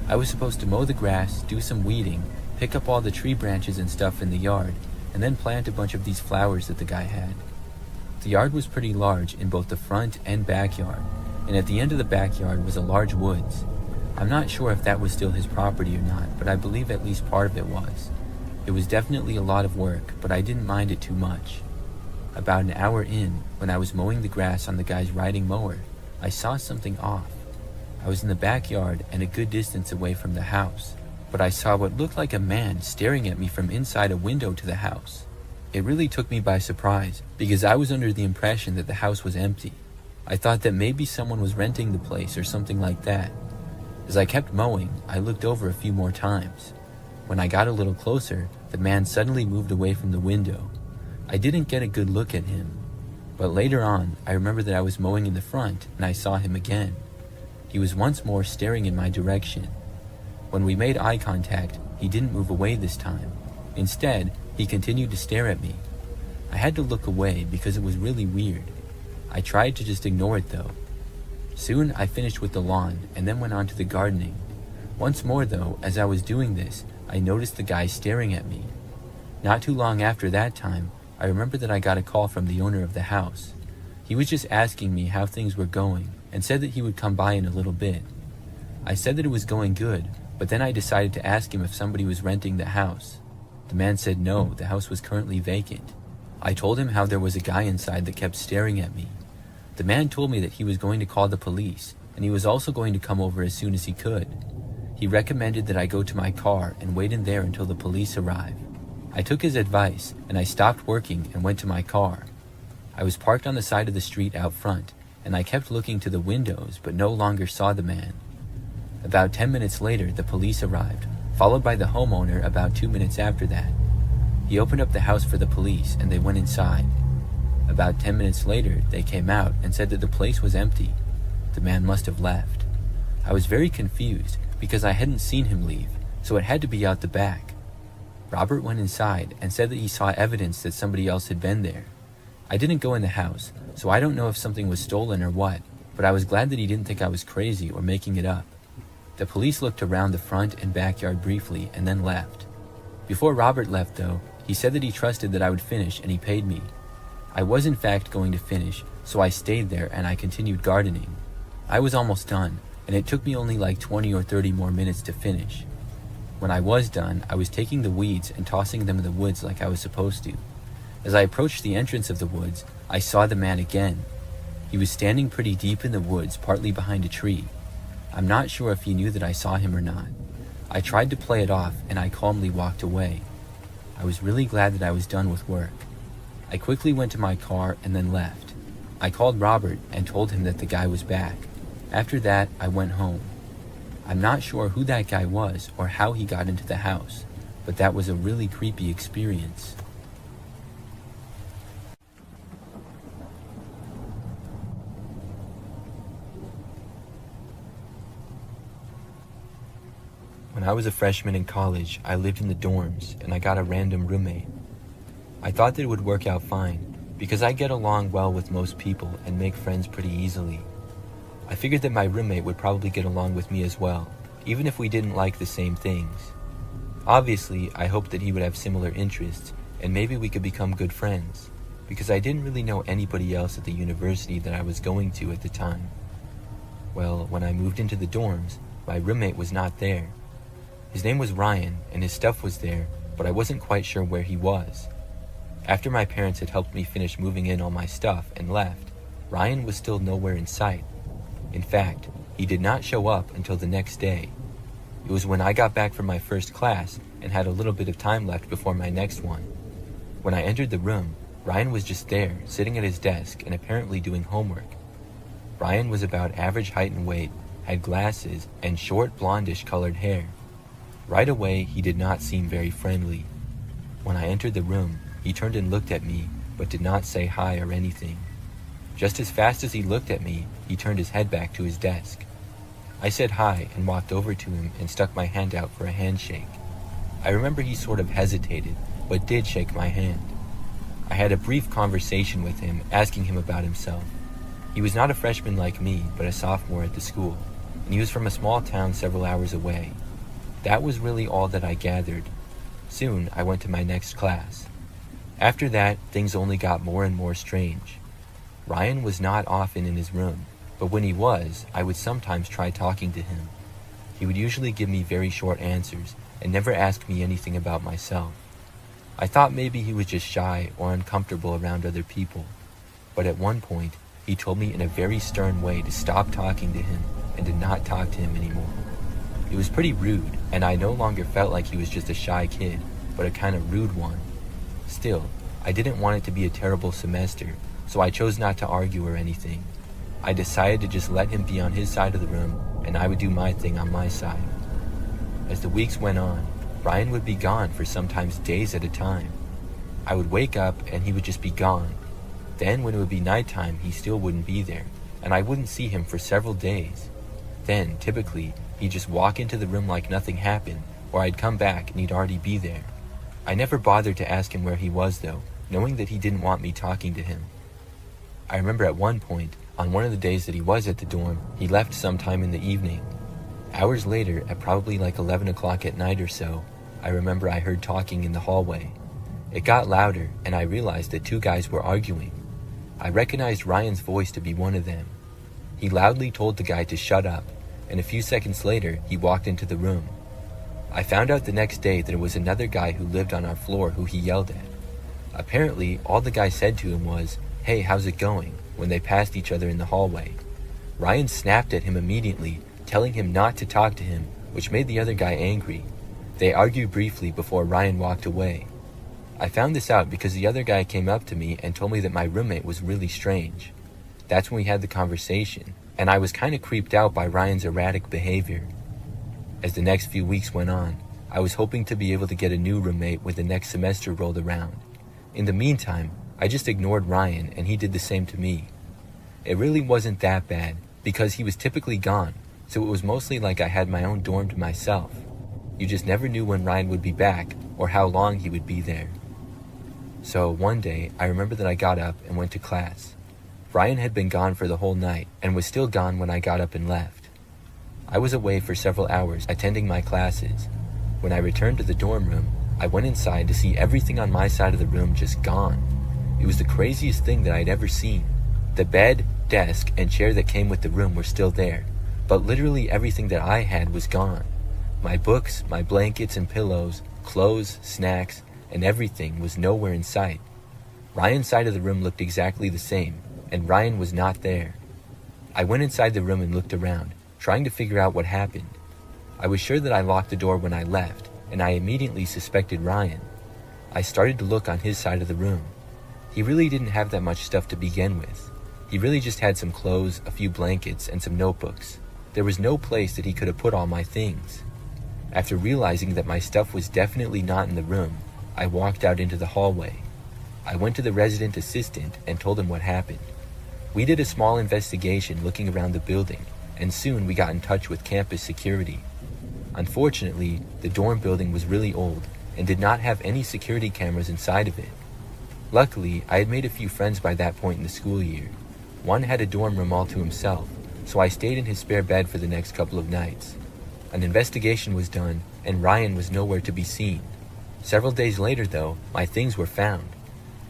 I was supposed to mow the grass, do some weeding, pick up all the tree branches and stuff in the yard, and then plant a bunch of these flowers that the guy had. The yard was pretty large in both the front and backyard, and at the end of the backyard was a large woods. I'm not sure if that was still his property or not, but I believe at least part of it was. It was definitely a lot of work, but I didn't mind it too much. About an hour in, when I was mowing the grass on the guy's riding mower, I saw something off. I was in the backyard and a good distance away from the house, but I saw what looked like a man staring at me from inside a window to the house. It really took me by surprise, because I was under the impression that the house was empty. I thought that maybe someone was renting the place or something like that. As I kept mowing, I looked over a few more times. When I got a little closer, the man suddenly moved away from the window. I didn't get a good look at him, but later on, I remember that I was mowing in the front and I saw him again. He was once more staring in my direction. When we made eye contact, he didn't move away this time. Instead, he continued to stare at me. I had to look away because it was really weird. I tried to just ignore it though. Soon I finished with the lawn and then went on to the gardening. Once more though, as I was doing this, I noticed the guy staring at me. Not too long after that time, I remember that I got a call from the owner of the house. He was just asking me how things were going and said that he would come by in a little bit. I said that it was going good, but then I decided to ask him if somebody was renting the house. The man said no, the house was currently vacant. I told him how there was a guy inside that kept staring at me. The man told me that he was going to call the police, and he was also going to come over as soon as he could. He recommended that I go to my car and wait in there until the police arrive. I took his advice, and I stopped working and went to my car. I was parked on the side of the street out front, and I kept looking to the windows but no longer saw the man. About 10 minutes later, the police arrived, followed by the homeowner about 2 minutes after that. He opened up the house for the police and they went inside. About 10 minutes later, they came out and said that the place was empty. The man must have left. I was very confused because I hadn't seen him leave, so it had to be out the back. Robert went inside and said that he saw evidence that somebody else had been there. I didn't go in the house, so I don't know if something was stolen or what, but I was glad that he didn't think I was crazy or making it up. The police looked around the front and backyard briefly and then left. Before Robert left though, he said that he trusted that I would finish and he paid me. I was in fact going to finish, so I stayed there and I continued gardening. I was almost done, and it took me only like 20 or 30 more minutes to finish. When I was done, I was taking the weeds and tossing them in the woods like I was supposed to. As I approached the entrance of the woods, I saw the man again. He was standing pretty deep in the woods, partly behind a tree. I'm not sure if he knew that I saw him or not. I tried to play it off and I calmly walked away. I was really glad that I was done with work. I quickly went to my car and then left. I called Robert and told him that the guy was back. After that, I went home. I'm not sure who that guy was or how he got into the house, but that was a really creepy experience. When I was a freshman in college, I lived in the dorms and I got a random roommate. I thought that it would work out fine because I get along well with most people and make friends pretty easily. I figured that my roommate would probably get along with me as well, even if we didn't like the same things. Obviously, I hoped that he would have similar interests and maybe we could become good friends, because I didn't really know anybody else at the university that I was going to at the time. Well, when I moved into the dorms, my roommate was not there. His name was Ryan and his stuff was there, but I wasn't quite sure where he was. After my parents had helped me finish moving in all my stuff and left, Ryan was still nowhere in sight. In fact, he did not show up until the next day. It was when I got back from my first class and had a little bit of time left before my next one. When I entered the room, Ryan was just there, sitting at his desk and apparently doing homework. Ryan was about average height and weight, had glasses, and short blondish colored hair. Right away, he did not seem very friendly. When I entered the room, he turned and looked at me, but did not say hi or anything. Just as fast as he looked at me, he turned his head back to his desk. I said hi and walked over to him and stuck my hand out for a handshake. I remember he sort of hesitated, but did shake my hand. I had a brief conversation with him, asking him about himself. He was not a freshman like me, but a sophomore at the school, and he was from a small town several hours away. That was really all that I gathered. Soon, I went to my next class. After that, things only got more and more strange. Ryan was not often in his room, but when he was, I would sometimes try talking to him. He would usually give me very short answers and never ask me anything about myself. I thought maybe he was just shy or uncomfortable around other people, but at one point, he told me in a very stern way to stop talking to him and to not talk to him anymore. It was pretty rude, and I no longer felt like he was just a shy kid, but a kind of rude one. Still, I didn't want it to be a terrible semester, so I chose not to argue or anything. I decided to just let him be on his side of the room, and I would do my thing on my side. As the weeks went on, Ryan would be gone for sometimes days at a time. I would wake up and he would just be gone. Then when it would be nighttime, he still wouldn't be there, and I wouldn't see him for several days. Then, typically, he'd just walk into the room like nothing happened, or I'd come back and he'd already be there. I never bothered to ask him where he was though, knowing that he didn't want me talking to him. I remember at one point, on one of the days that he was at the dorm, he left sometime in the evening. Hours later, at probably like 11 o'clock at night or so, I remember I heard talking in the hallway. It got louder, and I realized that two guys were arguing. I recognized Ryan's voice to be one of them. He loudly told the guy to shut up, and a few seconds later, he walked into the room. I found out the next day that it was another guy who lived on our floor who he yelled at. Apparently, all the guy said to him was, "Hey, how's it going?" when they passed each other in the hallway. Ryan snapped at him immediately, telling him not to talk to him, which made the other guy angry. They argued briefly before Ryan walked away. I found this out because the other guy came up to me and told me that my roommate was really strange. That's when we had the conversation, and I was kind of creeped out by Ryan's erratic behavior. As the next few weeks went on, I was hoping to be able to get a new roommate when the next semester rolled around. In the meantime, I just ignored Ryan and he did the same to me. It really wasn't that bad because he was typically gone, so it was mostly like I had my own dorm to myself. You just never knew when Ryan would be back or how long he would be there. So one day, I remember that I got up and went to class. Ryan had been gone for the whole night and was still gone when I got up and left. I was away for several hours attending my classes. When I returned to the dorm room, I went inside to see everything on my side of the room just gone. It was the craziest thing that I'd ever seen. The bed, desk, and chair that came with the room were still there, but literally everything that I had was gone. My books, my blankets and pillows, clothes, snacks, and everything was nowhere in sight. Ryan's side of the room looked exactly the same, and Ryan was not there. I went inside the room and looked around, trying to figure out what happened. I was sure that I locked the door when I left, and I immediately suspected Ryan. I started to look on his side of the room. He really didn't have that much stuff to begin with. He really just had some clothes, a few blankets, and some notebooks. There was no place that he could have put all my things. After realizing that my stuff was definitely not in the room, I walked out into the hallway. I went to the resident assistant and told him what happened. We did a small investigation looking around the building, and soon we got in touch with campus security. Unfortunately, the dorm building was really old and did not have any security cameras inside of it. Luckily, I had made a few friends by that point in the school year. One had a dorm room all to himself, so I stayed in his spare bed for the next couple of nights. An investigation was done, and Ryan was nowhere to be seen. Several days later, though, my things were found.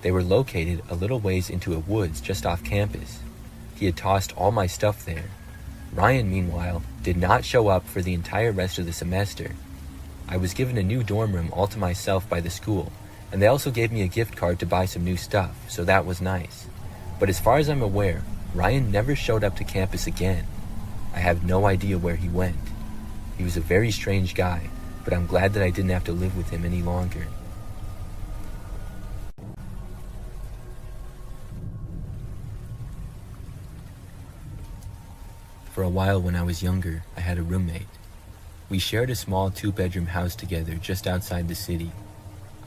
They were located a little ways into a woods just off campus. He had tossed all my stuff there. Ryan, meanwhile, did not show up for the entire rest of the semester. I was given a new dorm room all to myself by the school, and they also gave me a gift card to buy some new stuff, so that was nice. But as far as I'm aware, Ryan never showed up to campus again. I have no idea where he went. He was a very strange guy, but I'm glad that I didn't have to live with him any longer. For a while when I was younger, I had a roommate. We shared a small 2-bedroom house together just outside the city.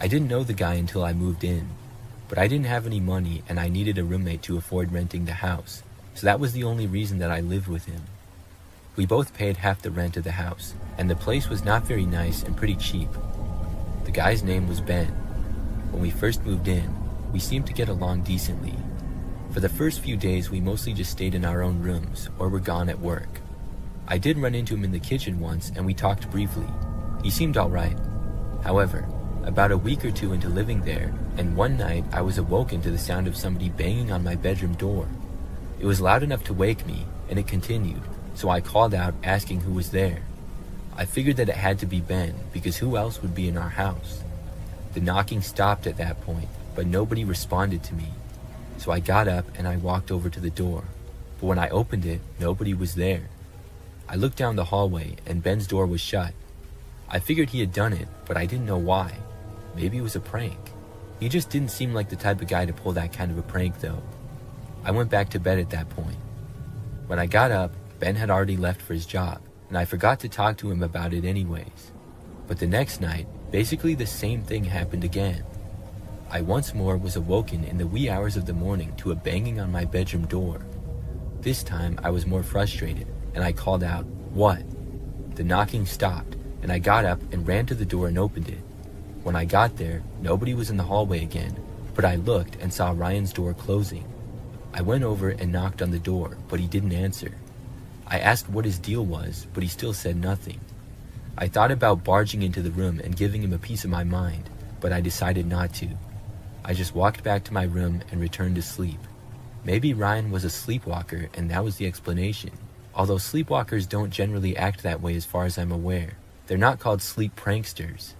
I didn't know the guy until I moved in, but I didn't have any money and I needed a roommate to afford renting the house, so that was the only reason that I lived with him. We both paid half the rent of the house, and the place was not very nice and pretty cheap. The guy's name was Ben. When we first moved in, we seemed to get along decently. For the first few days, we mostly just stayed in our own rooms or were gone at work. I did run into him in the kitchen once and we talked briefly. He seemed alright. However, about a week or two into living there, and one night I was awoken to the sound of somebody banging on my bedroom door. It was loud enough to wake me, and it continued, so I called out asking who was there. I figured that it had to be Ben, because who else would be in our house? The knocking stopped at that point, but nobody responded to me. So I got up and I walked over to the door, but when I opened it, nobody was there. I looked down the hallway and Ben's door was shut. I figured he had done it, but I didn't know why. Maybe it was a prank. He just didn't seem like the type of guy to pull that kind of a prank though. I went back to bed at that point. When I got up, Ben had already left for his job, and I forgot to talk to him about it anyways. But the next night, basically the same thing happened again. I once more was awoken in the wee hours of the morning to a banging on my bedroom door. This time I was more frustrated, and I called out, "What?" The knocking stopped, and I got up and ran to the door and opened it. When I got there, nobody was in the hallway again, but I looked and saw Ryan's door closing. I went over and knocked on the door, but he didn't answer. I asked what his deal was, but he still said nothing. I thought about barging into the room and giving him a piece of my mind, but I decided not to. I just walked back to my room and returned to sleep. Maybe Ryan was a sleepwalker and that was the explanation. Although sleepwalkers don't generally act that way as far as I'm aware. They're not called sleep pranksters.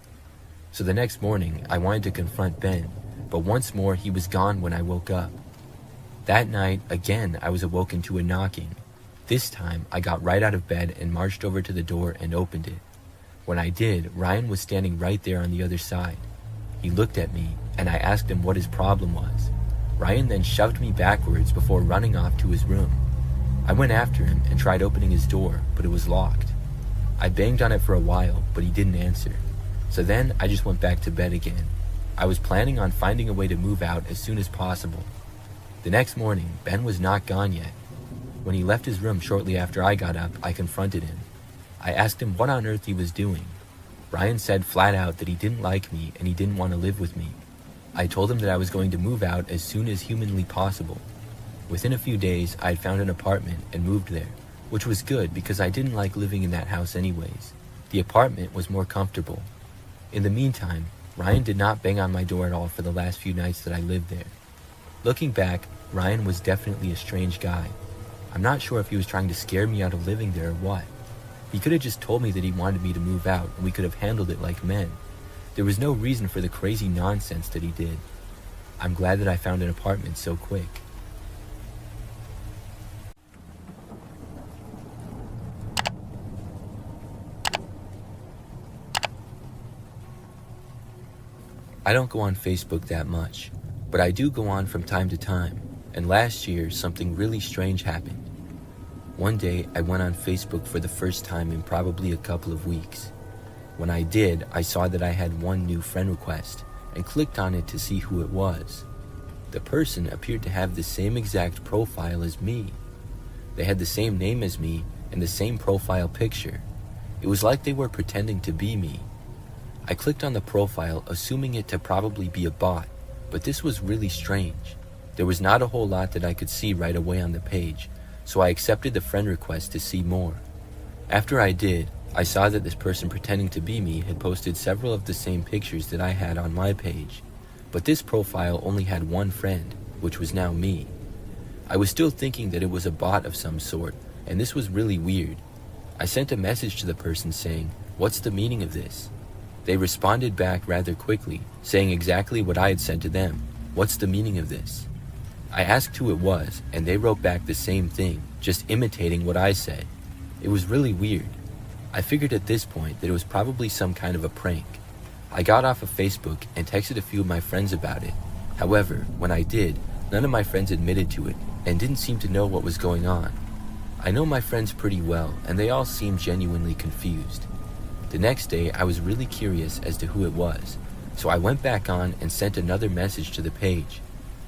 So the next morning, I wanted to confront Ben, but once more he was gone when I woke up. That night, again, I was awoken to a knocking. This time, I got right out of bed and marched over to the door and opened it. When I did, Ryan was standing right there on the other side. He looked at me, and I asked him what his problem was. Ryan then shoved me backwards before running off to his room. I went after him and tried opening his door, but it was locked. I banged on it for a while, but he didn't answer. So then, I just went back to bed again. I was planning on finding a way to move out as soon as possible. The next morning, Ben was not gone yet. When he left his room shortly after I got up, I confronted him. I asked him what on earth he was doing. Ryan said flat out that he didn't like me and he didn't want to live with me. I told him that I was going to move out as soon as humanly possible. Within a few days, I had found an apartment and moved there, which was good because I didn't like living in that house anyways. The apartment was more comfortable. In the meantime, Ryan did not bang on my door at all for the last few nights that I lived there. Looking back, Ryan was definitely a strange guy. I'm not sure if he was trying to scare me out of living there or what. He could have just told me that he wanted me to move out and we could have handled it like men. There was no reason for the crazy nonsense that he did. I'm glad that I found an apartment so quick. I don't go on Facebook that much, but I do go on from time to time, and last year something really strange happened. One day I went on Facebook for the first time in probably a couple of weeks. When I did, I saw that I had one new friend request and clicked on it to see who it was. The person appeared to have the same exact profile as me. They had the same name as me and the same profile picture. It was like they were pretending to be me. I clicked on the profile, assuming it to probably be a bot, but this was really strange. There was not a whole lot that I could see right away on the page, so I accepted the friend request to see more. After I did, I saw that this person pretending to be me had posted several of the same pictures that I had on my page, but this profile only had one friend, which was now me. I was still thinking that it was a bot of some sort, and this was really weird. I sent a message to the person saying, "What's the meaning of this?" They responded back rather quickly, saying exactly what I had said to them. "What's the meaning of this?" I asked who it was, and they wrote back the same thing, just imitating what I said. It was really weird. I figured at this point that it was probably some kind of a prank. I got off of Facebook and texted a few of my friends about it. However, when I did, none of my friends admitted to it and didn't seem to know what was going on. I know my friends pretty well, and they all seemed genuinely confused. The next day, I was really curious as to who it was, so I went back on and sent another message to the page.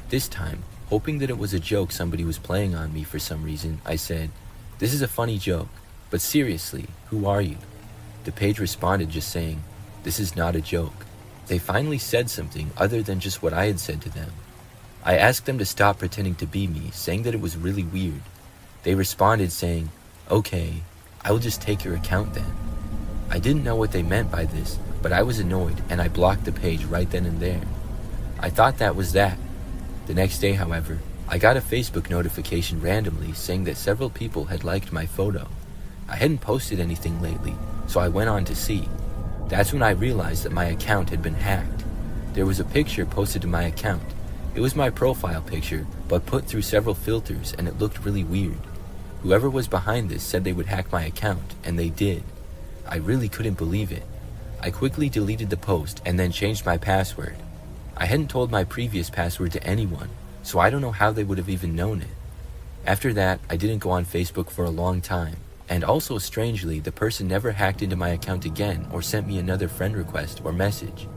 This time, hoping that it was a joke somebody was playing on me for some reason, I said, "This is a funny joke, but seriously, who are you?" The page responded just saying, "This is not a joke." They finally said something other than just what I had said to them. I asked them to stop pretending to be me, saying that it was really weird. They responded saying, "Okay, I will just take your account then." I didn't know what they meant by this, but I was annoyed and I blocked the page right then and there. I thought that was that. The next day, however, I got a Facebook notification randomly saying that several people had liked my photo. I hadn't posted anything lately, so I went on to see. That's when I realized that my account had been hacked. There was a picture posted to my account. It was my profile picture, but put through several filters, and it looked really weird. Whoever was behind this said they would hack my account, and they did. I really couldn't believe it. I quickly deleted the post and then changed my password. I hadn't told my previous password to anyone, so I don't know how they would have even known it. After that, I didn't go on Facebook for a long time, and also strangely, the person never hacked into my account again or sent me another friend request or message.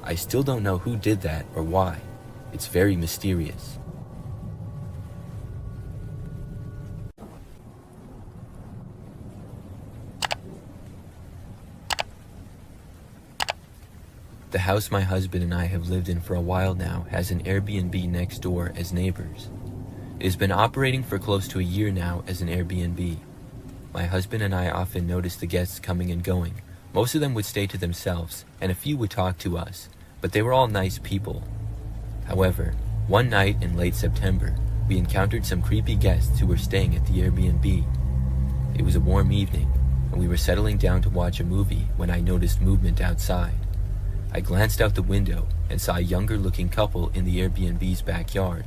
I still don't know who did that or why. It's very mysterious. The house my husband and I have lived in for a while now has an Airbnb next door as neighbors. It has been operating for close to a year now as an Airbnb. My husband and I often notice the guests coming and going. Most of them would stay to themselves, and a few would talk to us, but they were all nice people. However, one night in late September, we encountered some creepy guests who were staying at the Airbnb. It was a warm evening, and we were settling down to watch a movie when I noticed movement outside. I glanced out the window and saw a younger-looking couple in the Airbnb's backyard.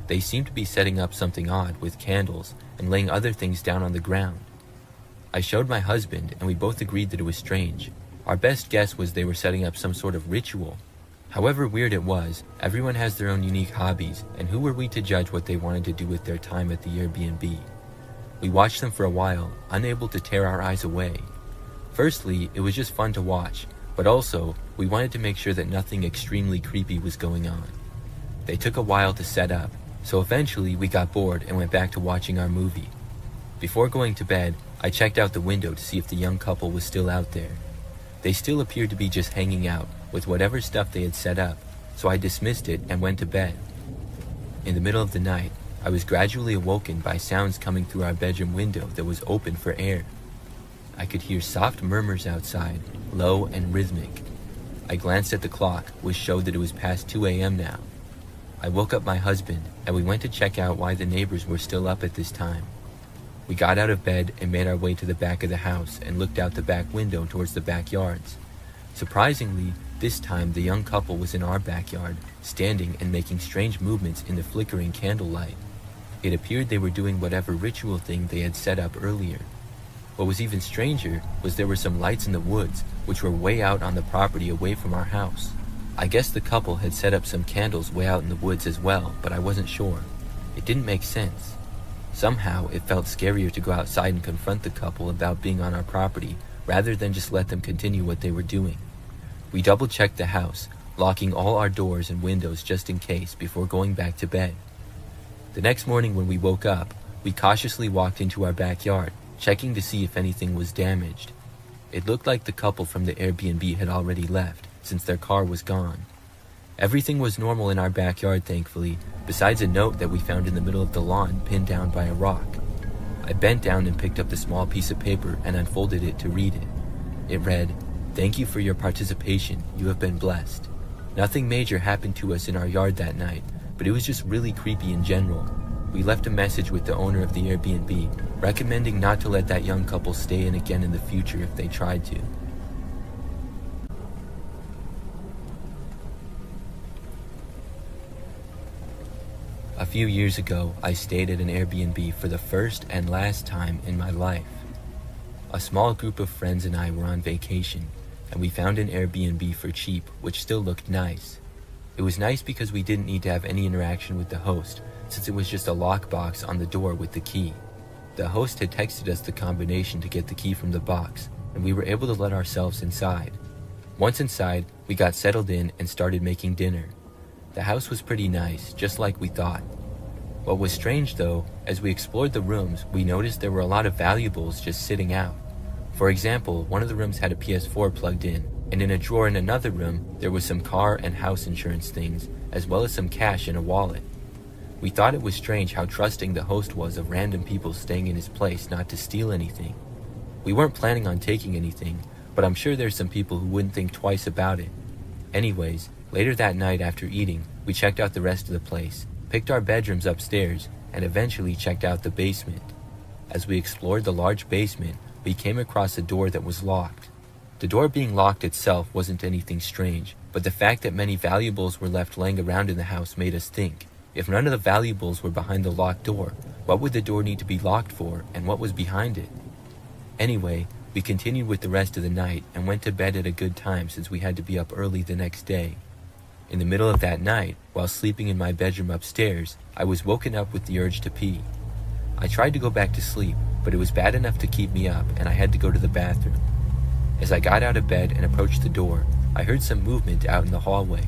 They seemed to be setting up something odd with candles and laying other things down on the ground. I showed my husband, and we both agreed that it was strange. Our best guess was they were setting up some sort of ritual. However weird it was, everyone has their own unique hobbies, and who were we to judge what they wanted to do with their time at the Airbnb? We watched them for a while, unable to tear our eyes away. Firstly, it was just fun to watch, but also, we wanted to make sure that nothing extremely creepy was going on. They took a while to set up, so eventually we got bored and went back to watching our movie. Before going to bed, I checked out the window to see if the young couple was still out there. They still appeared to be just hanging out with whatever stuff they had set up, so I dismissed it and went to bed. In the middle of the night, I was gradually awoken by sounds coming through our bedroom window that was open for air. I could hear soft murmurs outside, low and rhythmic. I glanced at the clock, which showed that it was past 2 a.m. now. I woke up my husband, and we went to check out why the neighbors were still up at this time. We got out of bed and made our way to the back of the house and looked out the back window towards the backyards. Surprisingly, this time the young couple was in our backyard, standing and making strange movements in the flickering candlelight. It appeared they were doing whatever ritual thing they had set up earlier. What was even stranger was there were some lights in the woods, which were way out on the property away from our house. I guess the couple had set up some candles way out in the woods as well, but I wasn't sure. It didn't make sense. Somehow, it felt scarier to go outside and confront the couple about being on our property, rather than just let them continue what they were doing. We double-checked the house, locking all our doors and windows just in case before going back to bed. The next morning when we woke up, we cautiously walked into our backyard, checking to see if anything was damaged. It looked like the couple from the Airbnb had already left, since their car was gone. Everything was normal in our backyard, thankfully, besides a note that we found in the middle of the lawn pinned down by a rock. I bent down and picked up the small piece of paper and unfolded it to read it. It read, "Thank you for your participation. You have been blessed. Nothing major happened to us in our yard that night, but it was just really creepy in general. We left a message with the owner of the Airbnb, recommending not to let that young couple stay in again in the future if they tried to." A few years ago, I stayed at an Airbnb for the first and last time in my life. A small group of friends and I were on vacation, and we found an Airbnb for cheap, which still looked nice. It was nice because we didn't need to have any interaction with the host, since it was just a lockbox on the door with the key. The host had texted us the combination to get the key from the box, and we were able to let ourselves inside. Once inside, we got settled in and started making dinner. The house was pretty nice, just like we thought. What was strange though, as we explored the rooms, we noticed there were a lot of valuables just sitting out. For example, one of the rooms had a PS4 plugged in, and in a drawer in another room, there was some car and house insurance things, as well as some cash in a wallet. We thought it was strange how trusting the host was of random people staying in his place not to steal anything. We weren't planning on taking anything, but I'm sure there's some people who wouldn't think twice about it. Anyways, later that night after eating, we checked out the rest of the place, picked our bedrooms upstairs, and eventually checked out the basement. As we explored the large basement, we came across a door that was locked. The door being locked itself wasn't anything strange, but the fact that many valuables were left laying around in the house made us think, if none of the valuables were behind the locked door, what would the door need to be locked for, and what was behind it? Anyway, we continued with the rest of the night and went to bed at a good time since we had to be up early the next day. In the middle of that night, while sleeping in my bedroom upstairs, I was woken up with the urge to pee. I tried to go back to sleep, but it was bad enough to keep me up and I had to go to the bathroom. As I got out of bed and approached the door, I heard some movement out in the hallway.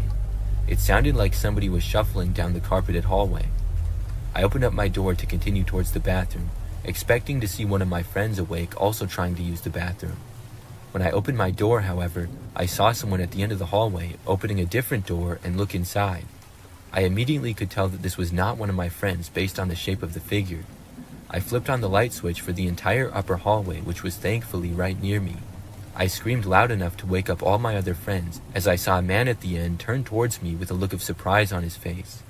It sounded like somebody was shuffling down the carpeted hallway. I opened up my door to continue towards the bathroom, expecting to see one of my friends awake also trying to use the bathroom. When I opened my door, however, I saw someone at the end of the hallway opening a different door and look inside. I immediately could tell that this was not one of my friends based on the shape of the figure. I flipped on the light switch for the entire upper hallway, which was thankfully right near me. I screamed loud enough to wake up all my other friends as I saw a man at the end turn towards me with a look of surprise on his face.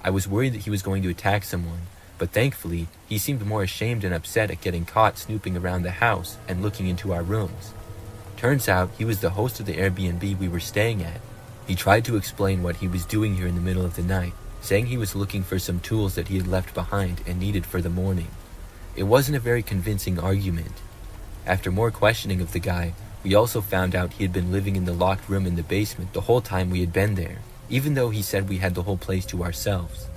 I was worried that he was going to attack someone, but thankfully, he seemed more ashamed and upset at getting caught snooping around the house and looking into our rooms. Turns out, he was the host of the Airbnb we were staying at. He tried to explain what he was doing here in the middle of the night, saying he was looking for some tools that he had left behind and needed for the morning. It wasn't a very convincing argument. After more questioning of the guy, we also found out he had been living in the locked room in the basement the whole time we had been there, even though he said we had the whole place to ourselves.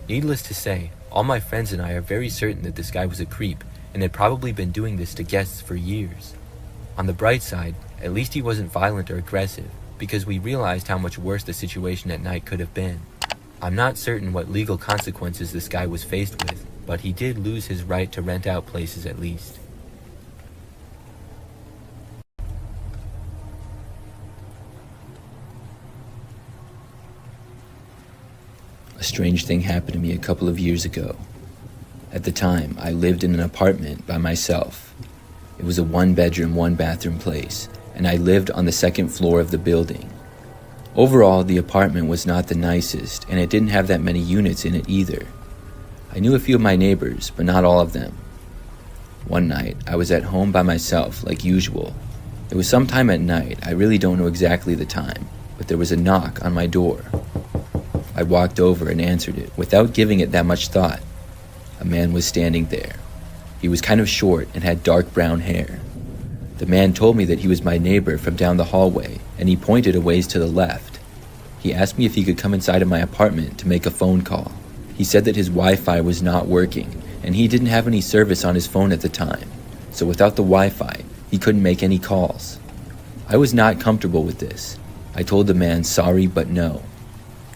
Needless to say, all my friends and I are very certain that this guy was a creep and had probably been doing this to guests for years. On the bright side, at least he wasn't violent or aggressive, because we realized how much worse the situation at night could have been. I'm not certain what legal consequences this guy was faced with, but he did lose his right to rent out places at least. A strange thing happened to me a couple of years ago. At the time, I lived in an apartment by myself. It was a 1-bedroom, 1-bathroom place, and I lived on the second floor of the building. Overall, the apartment was not the nicest, and it didn't have that many units in it either. I knew a few of my neighbors, but not all of them. One night, I was at home by myself, like usual. It was sometime at night, I really don't know exactly the time, but there was a knock on my door. I walked over and answered it, without giving it that much thought. A man was standing there. He was kind of short and had dark brown hair. The man told me that he was my neighbor from down the hallway, and he pointed a ways to the left. He asked me if he could come inside of my apartment to make a phone call. He said that his Wi-Fi was not working, and he didn't have any service on his phone at the time, so without the Wi-Fi, he couldn't make any calls. I was not comfortable with this. I told the man sorry but no.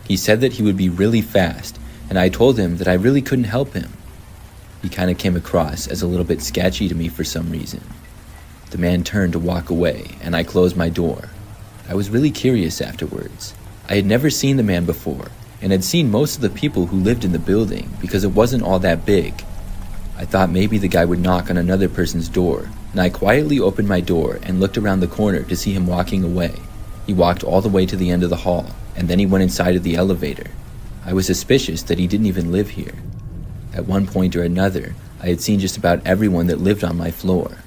He said that he would be really fast, and I told him that I really couldn't help him. He kind of came across as a little bit sketchy to me for some reason. The man turned to walk away, and I closed my door. I was really curious afterwards. I had never seen the man before, and had seen most of the people who lived in the building because it wasn't all that big. I thought maybe the guy would knock on another person's door, and I quietly opened my door and looked around the corner to see him walking away. He walked all the way to the end of the hall, and then he went inside of the elevator. I was suspicious that he didn't even live here. At one point or another, I had seen just about everyone that lived on my floor.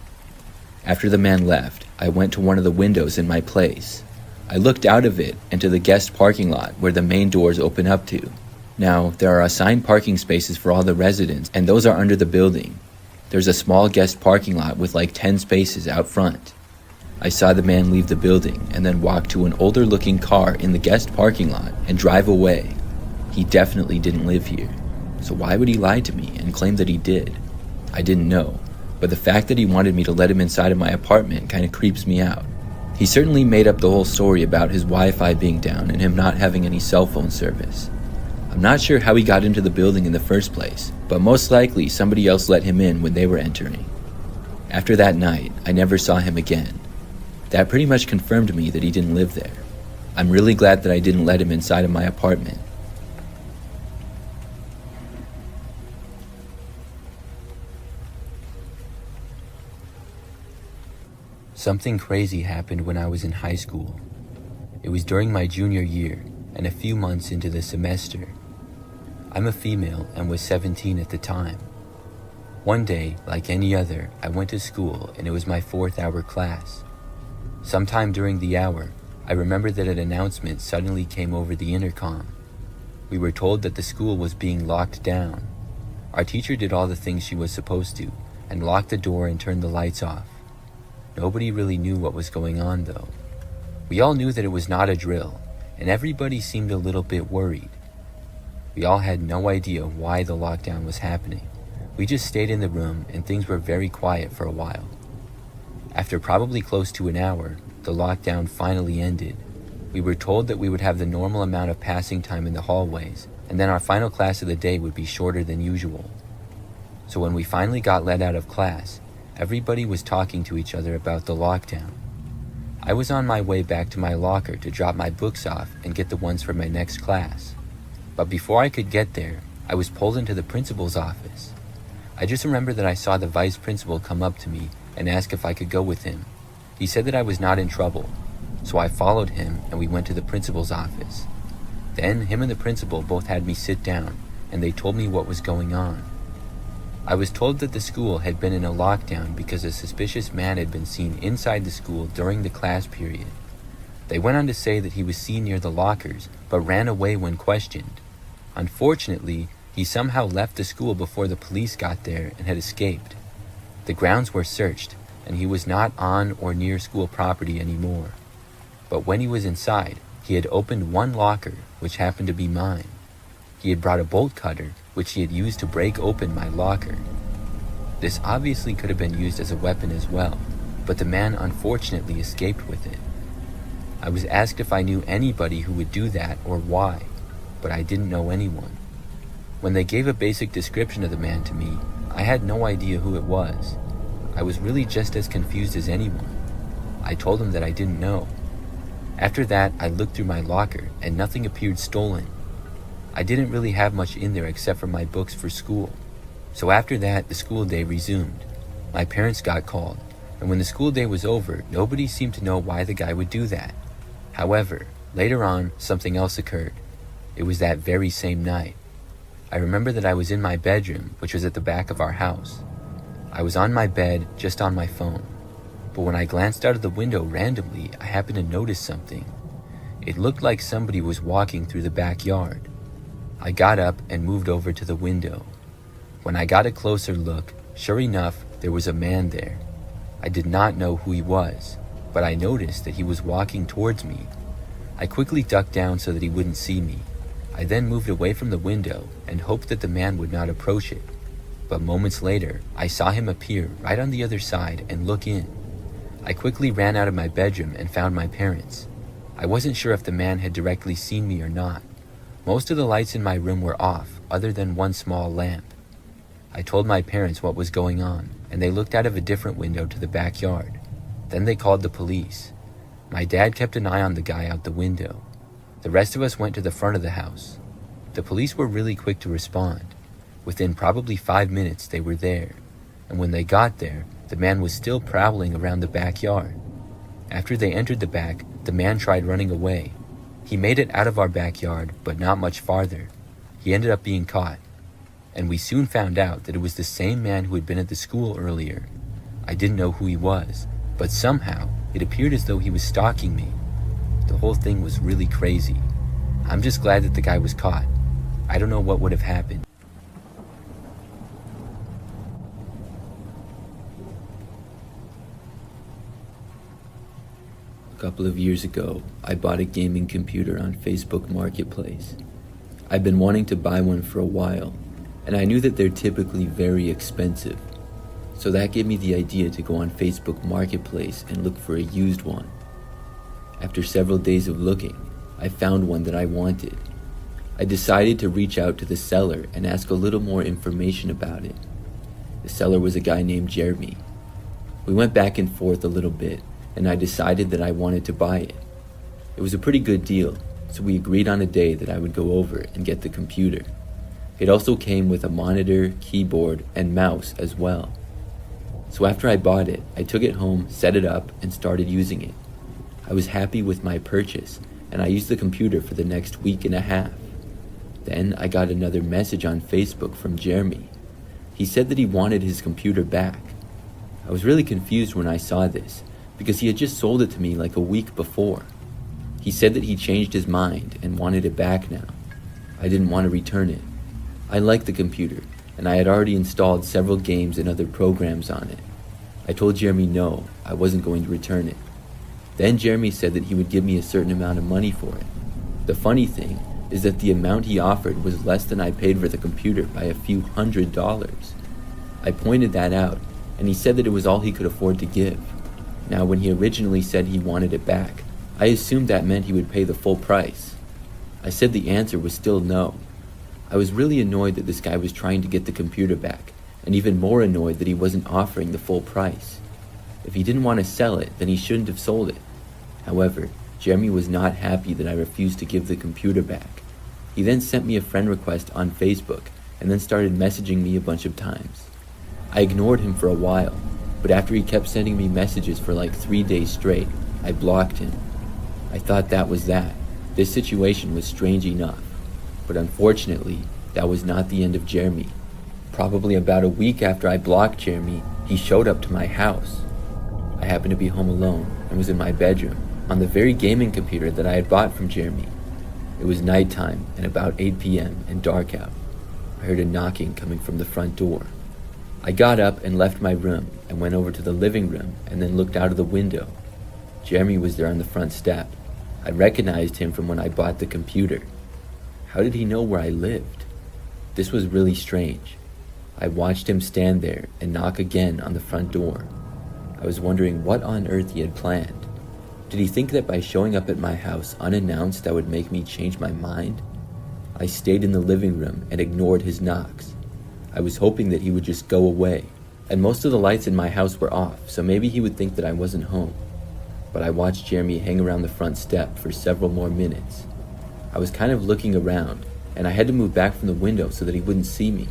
After the man left, I went to one of the windows in my place. I looked out of it and to the guest parking lot where the main doors open up to. Now, there are assigned parking spaces for all the residents, and those are under the building. There's a small guest parking lot with like 10 spaces out front. I saw the man leave the building and then walk to an older looking car in the guest parking lot and drive away. He definitely didn't live here. So why would he lie to me and claim that he did? I didn't know, but the fact that he wanted me to let him inside of my apartment kind of creeps me out. He certainly made up the whole story about his Wi-Fi being down and him not having any cell phone service. I'm not sure how he got into the building in the first place, but most likely somebody else let him in when they were entering. After that night, I never saw him again. That pretty much confirmed to me that he didn't live there. I'm really glad that I didn't let him inside of my apartment. Something crazy happened when I was in high school. It was during my junior year and a few months into the semester. I'm a female and was 17 at the time. One day, like any other, I went to school and it was my 4th hour class. Sometime during the hour, I remember that an announcement suddenly came over the intercom. We were told that the school was being locked down. Our teacher did all the things she was supposed to and locked the door and turned the lights off. Nobody really knew what was going on though. We all knew that it was not a drill, and everybody seemed a little bit worried. We all had no idea why the lockdown was happening. We just stayed in the room and things were very quiet for a while. After probably close to an hour, the lockdown finally ended. We were told that we would have the normal amount of passing time in the hallways, and then our final class of the day would be shorter than usual. So when we finally got let out of class, everybody was talking to each other about the lockdown. I was on my way back to my locker to drop my books off and get the ones for my next class. But before I could get there, I was pulled into the principal's office. I just remember that I saw the vice principal come up to me and ask if I could go with him. He said that I was not in trouble, so I followed him and we went to the principal's office. Then him and the principal both had me sit down and they told me what was going on. I was told that the school had been in a lockdown because a suspicious man had been seen inside the school during the class period. They went on to say that he was seen near the lockers but ran away when questioned. Unfortunately, he somehow left the school before the police got there and had escaped. The grounds were searched and he was not on or near school property anymore. But when he was inside, he had opened one locker, which happened to be mine. He had brought a bolt cutter, which he had used to break open my locker. This obviously could have been used as a weapon as well, but the man unfortunately escaped with it. I was asked if I knew anybody who would do that or why, but I didn't know anyone. When they gave a basic description of the man to me, I had no idea who it was. I was really just as confused as anyone. I told him that I didn't know. After that, I looked through my locker and nothing appeared stolen. I didn't really have much in there except for my books for school. So after that, the school day resumed. My parents got called, and when the school day was over, nobody seemed to know why the guy would do that. However, later on, something else occurred. It was that very same night. I remember that I was in my bedroom, which was at the back of our house. I was on my bed, just on my phone. But when I glanced out of the window randomly, I happened to notice something. It looked like somebody was walking through the backyard. I got up and moved over to the window. When I got a closer look, sure enough, there was a man there. I did not know who he was, but I noticed that he was walking towards me. I quickly ducked down so that he wouldn't see me. I then moved away from the window and hoped that the man would not approach it. But moments later, I saw him appear right on the other side and look in. I quickly ran out of my bedroom and found my parents. I wasn't sure if the man had directly seen me or not. Most of the lights in my room were off, other than one small lamp. I told my parents what was going on, and they looked out of a different window to the backyard. Then they called the police. My dad kept an eye on the guy out the window. The rest of us went to the front of the house. The police were really quick to respond. Within probably 5 minutes, they were there. And when they got there, the man was still prowling around the backyard. After they entered the back, the man tried running away. He made it out of our backyard, but not much farther. He ended up being caught. And we soon found out that it was the same man who had been at the school earlier. I didn't know who he was, but somehow it appeared as though he was stalking me. The whole thing was really crazy. I'm just glad that the guy was caught. I don't know what would have happened. A couple of years ago, I bought a gaming computer on Facebook Marketplace. I've been wanting to buy one for a while, and I knew that they're typically very expensive. So that gave me the idea to go on Facebook Marketplace and look for a used one. After several days of looking, I found one that I wanted. I decided to reach out to the seller and ask a little more information about it. The seller was a guy named Jeremy. We went back and forth a little bit, and I decided that I wanted to buy it. It was a pretty good deal, so we agreed on a day that I would go over and get the computer. It also came with a monitor, keyboard, and mouse as well. So after I bought it, I took it home, set it up, and started using it. I was happy with my purchase, and I used the computer for the next week and a half. Then I got another message on Facebook from Jeremy. He said that he wanted his computer back. I was really confused when I saw this, because he had just sold it to me like a week before. He said that he changed his mind and wanted it back now. I didn't want to return it. I liked the computer, and I had already installed several games and other programs on it. I told Jeremy no, I wasn't going to return it. Then Jeremy said that he would give me a certain amount of money for it. The funny thing is that the amount he offered was less than I paid for the computer by a few $100s. I pointed that out, and he said that it was all he could afford to give. Now, when he originally said he wanted it back, I assumed that meant he would pay the full price. I said the answer was still no. I was really annoyed that this guy was trying to get the computer back, and even more annoyed that he wasn't offering the full price. If he didn't want to sell it, then he shouldn't have sold it. However, Jeremy was not happy that I refused to give the computer back. He then sent me a friend request on Facebook, and then started messaging me a bunch of times. I ignored him for a while, but after he kept sending me messages for like 3 days straight, I blocked him. I thought that was that. This situation was strange enough. But unfortunately, that was not the end of Jeremy. Probably about a week after I blocked Jeremy, he showed up to my house. I happened to be home alone and was in my bedroom, on the very gaming computer that I had bought from Jeremy. It was nighttime and about 8 p.m. and dark out. I heard a knocking coming from the front door. I got up and left my room and went over to the living room and then looked out of the window. Jeremy was there on the front step. I recognized him from when I bought the computer. How did he know where I lived? This was really strange. I watched him stand there and knock again on the front door. I was wondering what on earth he had planned. Did he think that by showing up at my house unannounced that would make me change my mind? I stayed in the living room and ignored his knocks. I was hoping that he would just go away, and most of the lights in my house were off, so maybe he would think that I wasn't home. But I watched Jeremy hang around the front step for several more minutes. I was kind of looking around, and I had to move back from the window so that he wouldn't see me.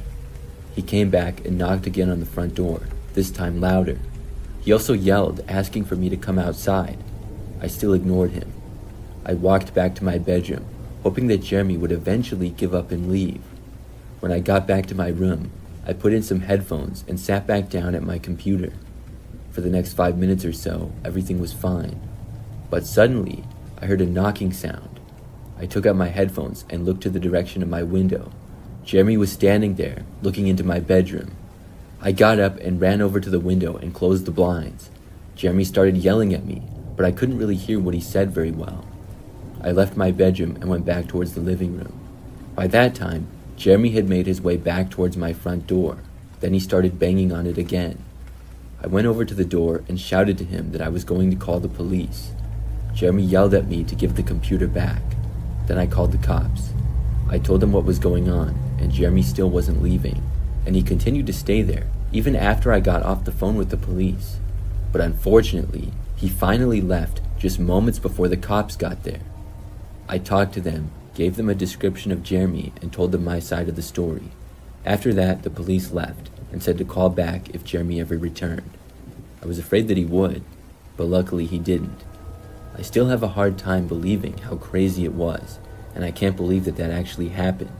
He came back and knocked again on the front door, this time louder. He also yelled, asking for me to come outside. I still ignored him. I walked back to my bedroom, hoping that Jeremy would eventually give up and leave. When I got back to my room, I put in some headphones and sat back down at my computer. For the next 5 minutes or so, everything was fine. But suddenly, I heard a knocking sound. I took out my headphones and looked to the direction of my window. Jeremy was standing there, looking into my bedroom. I got up and ran over to the window and closed the blinds. Jeremy started yelling at me, but I couldn't really hear what he said very well. I left my bedroom and went back towards the living room. By that time, Jeremy had made his way back towards my front door. Then he started banging on it again. I went over to the door and shouted to him that I was going to call the police. Jeremy yelled at me to give the computer back. Then I called the cops. I told them what was going on, and Jeremy still wasn't leaving, and he continued to stay there, even after I got off the phone with the police. But unfortunately, he finally left just moments before the cops got there. I talked to them, gave them a description of Jeremy, and told them my side of the story. After that, the police left and said to call back if Jeremy ever returned. I was afraid that he would, but luckily he didn't. I still have a hard time believing how crazy it was, and I can't believe that that actually happened.